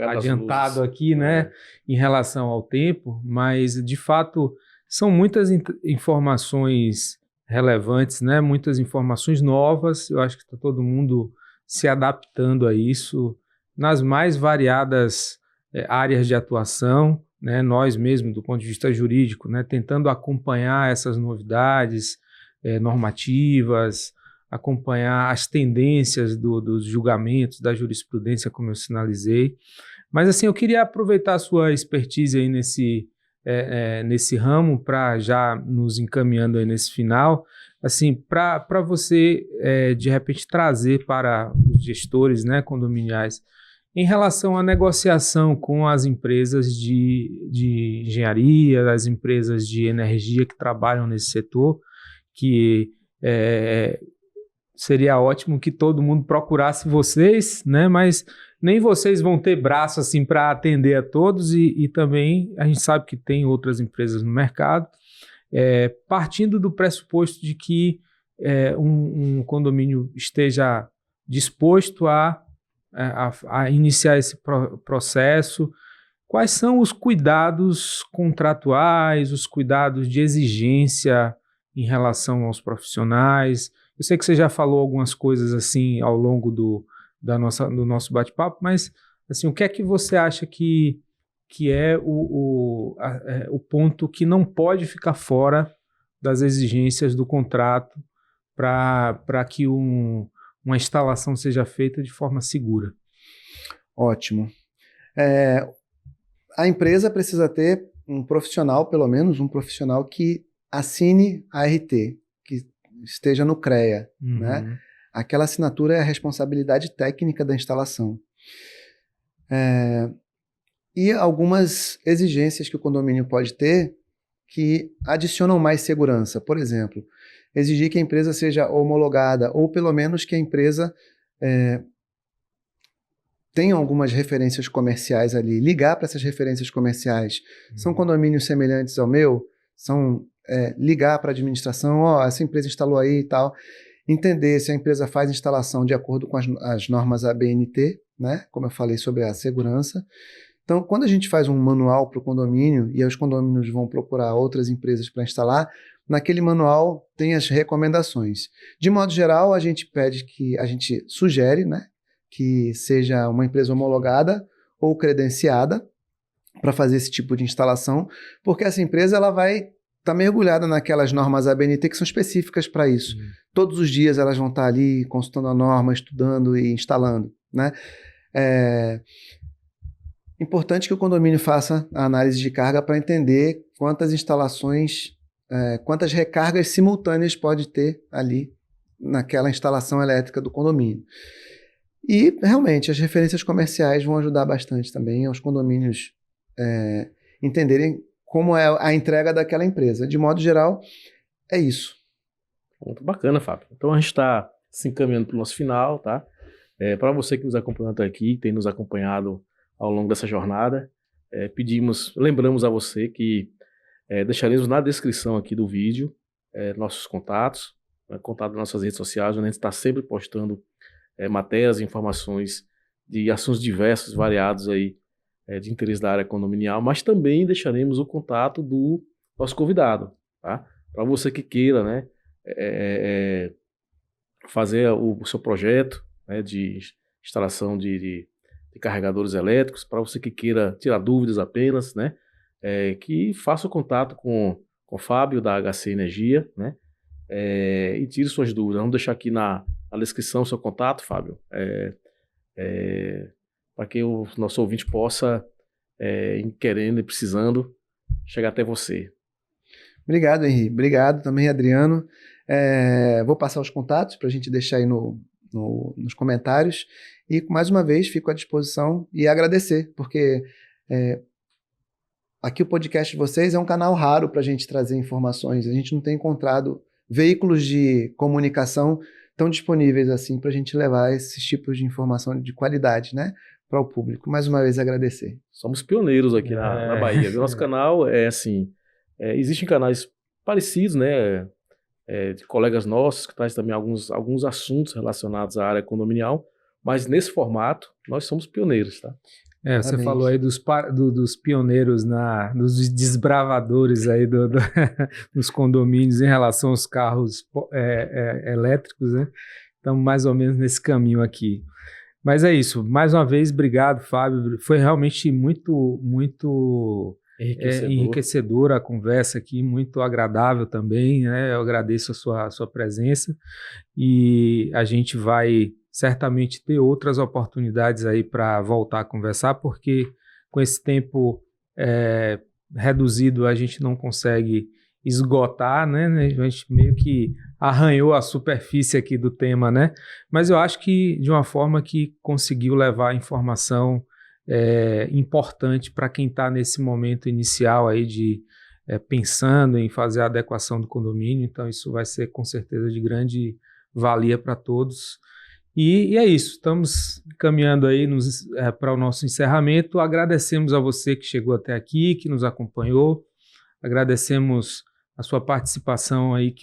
adiantado aqui, né, em relação ao tempo, mas de fato são muitas informações relevantes, né, muitas informações novas. Eu acho que está todo mundo se adaptando a isso nas mais variadas áreas de atuação, né, nós mesmos, do ponto de vista jurídico, né, tentando acompanhar essas novidades normativas, acompanhar as tendências dos julgamentos, da jurisprudência, como eu sinalizei. Mas, assim, eu queria aproveitar a sua expertise aí nesse ramo, para já nos encaminhando aí nesse final, assim, para você, de repente, trazer para os gestores, né, condominiais, em relação à negociação com as empresas de engenharia, as empresas de energia que trabalham nesse setor, que seria ótimo que todo mundo procurasse vocês, né? Mas nem vocês vão ter braço assim para atender a todos, e também a gente sabe que tem outras empresas no mercado, partindo do pressuposto de que um condomínio esteja disposto a iniciar esse processo. Quais são os cuidados contratuais, os cuidados de exigência em relação aos profissionais? Eu sei que você já falou algumas coisas assim ao longo do nosso bate-papo, mas assim, o que é que você acha que é o ponto que não pode ficar fora das exigências do contrato para que uma instalação seja feita de forma segura? Ótimo. A empresa precisa ter um profissional, pelo menos um profissional que assine a RT, que esteja no CREA, né? Aquela assinatura é a responsabilidade técnica da instalação. E algumas exigências que o condomínio pode ter que adicionam mais segurança. Por exemplo, exigir que a empresa seja homologada, ou pelo menos que a empresa tenha algumas referências comerciais ali, ligar para essas referências comerciais. São condomínios semelhantes ao meu? Ligar para a administração, essa empresa instalou aí e tal, entender se a empresa faz instalação de acordo com as normas ABNT, né? Como eu falei sobre a segurança. Então, quando a gente faz um manual para o condomínio, e aí os condomínios vão procurar outras empresas para instalar, naquele manual tem as recomendações. De modo geral, a gente sugere, né, que seja uma empresa homologada ou credenciada para fazer esse tipo de instalação, porque essa empresa ela vai estar mergulhada naquelas normas ABNT que são específicas para isso. Todos os dias elas vão estar ali consultando a norma, estudando e instalando, né? Importante que o condomínio faça a análise de carga para entender quantas instalações, quantas recargas simultâneas pode ter ali naquela instalação elétrica do condomínio. E, realmente, as referências comerciais vão ajudar bastante também aos condomínios entenderem como é a entrega daquela empresa. De modo geral, é isso. Muito bacana, Fábio. Então, a gente está se encaminhando para o nosso final, tá? Para você que nos acompanhou até aqui, tem nos acompanhado ao longo dessa jornada, lembramos a você que deixaremos na descrição aqui do vídeo nossos contatos, contato das nossas redes sociais, onde a gente está sempre postando matérias e informações de assuntos diversos, variados aí, de interesse da área condominial, mas também deixaremos o contato do nosso convidado, tá? Para você que queira, né, fazer o seu projeto, né, de instalação de carregadores elétricos, para você que queira tirar dúvidas apenas, né, que faça o contato com o Fábio da HC Energia, né, e tire suas dúvidas. Vamos deixar aqui na descrição o seu contato, Fábio, para que o nosso ouvinte possa, querendo e precisando, chegar até você. Obrigado, Henri. Obrigado também, Adriano. Vou passar os contatos para a gente deixar aí nos comentários. E, mais uma vez, fico à disposição e agradecer, porque aqui o podcast de vocês é um canal raro para a gente trazer informações. A gente não tem encontrado veículos de comunicação tão disponíveis assim para a gente levar esses tipos de informação de qualidade, né, para o público. Mais uma vez, agradecer. Somos pioneiros aqui na Bahia. O nosso canal existem canais parecidos, né, de colegas nossos que trazem também alguns assuntos relacionados à área condominial, mas nesse formato nós somos pioneiros, tá? Você falou aí dos pioneiros, dos desbravadores aí dos condomínios em relação aos carros elétricos, né? Estamos mais ou menos nesse caminho aqui. Mas é isso. Mais uma vez, obrigado, Fábio. Foi realmente muito, muito enriquecedora a conversa aqui, muito agradável também, né? Eu agradeço a sua presença e a gente vai certamente ter outras oportunidades aí para voltar a conversar, porque com esse tempo reduzido a gente não consegue esgotar, né? A gente meio que arranhou a superfície aqui do tema, né? Mas eu acho que de uma forma que conseguiu levar a informação importante para quem está nesse momento inicial aí de pensando em fazer a adequação do condomínio. Então isso vai ser com certeza de grande valia para todos. E é isso, estamos caminhando aí para o nosso encerramento. Agradecemos a você que chegou até aqui, que nos acompanhou. Agradecemos a sua participação aí,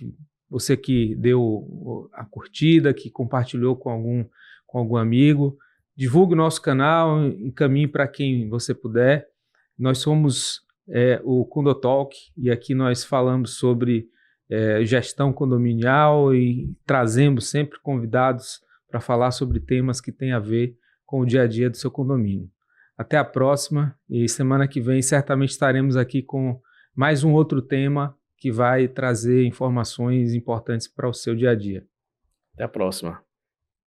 você que deu a curtida, que compartilhou com algum amigo. Divulgue o nosso canal, encaminhe para quem você puder. Nós somos o Condotalk e aqui nós falamos sobre gestão condominial e trazemos sempre convidados para falar sobre temas que têm a ver com o dia a dia do seu condomínio. Até a próxima e semana que vem certamente estaremos aqui com mais um outro tema que vai trazer informações importantes para o seu dia a dia. Até a próxima.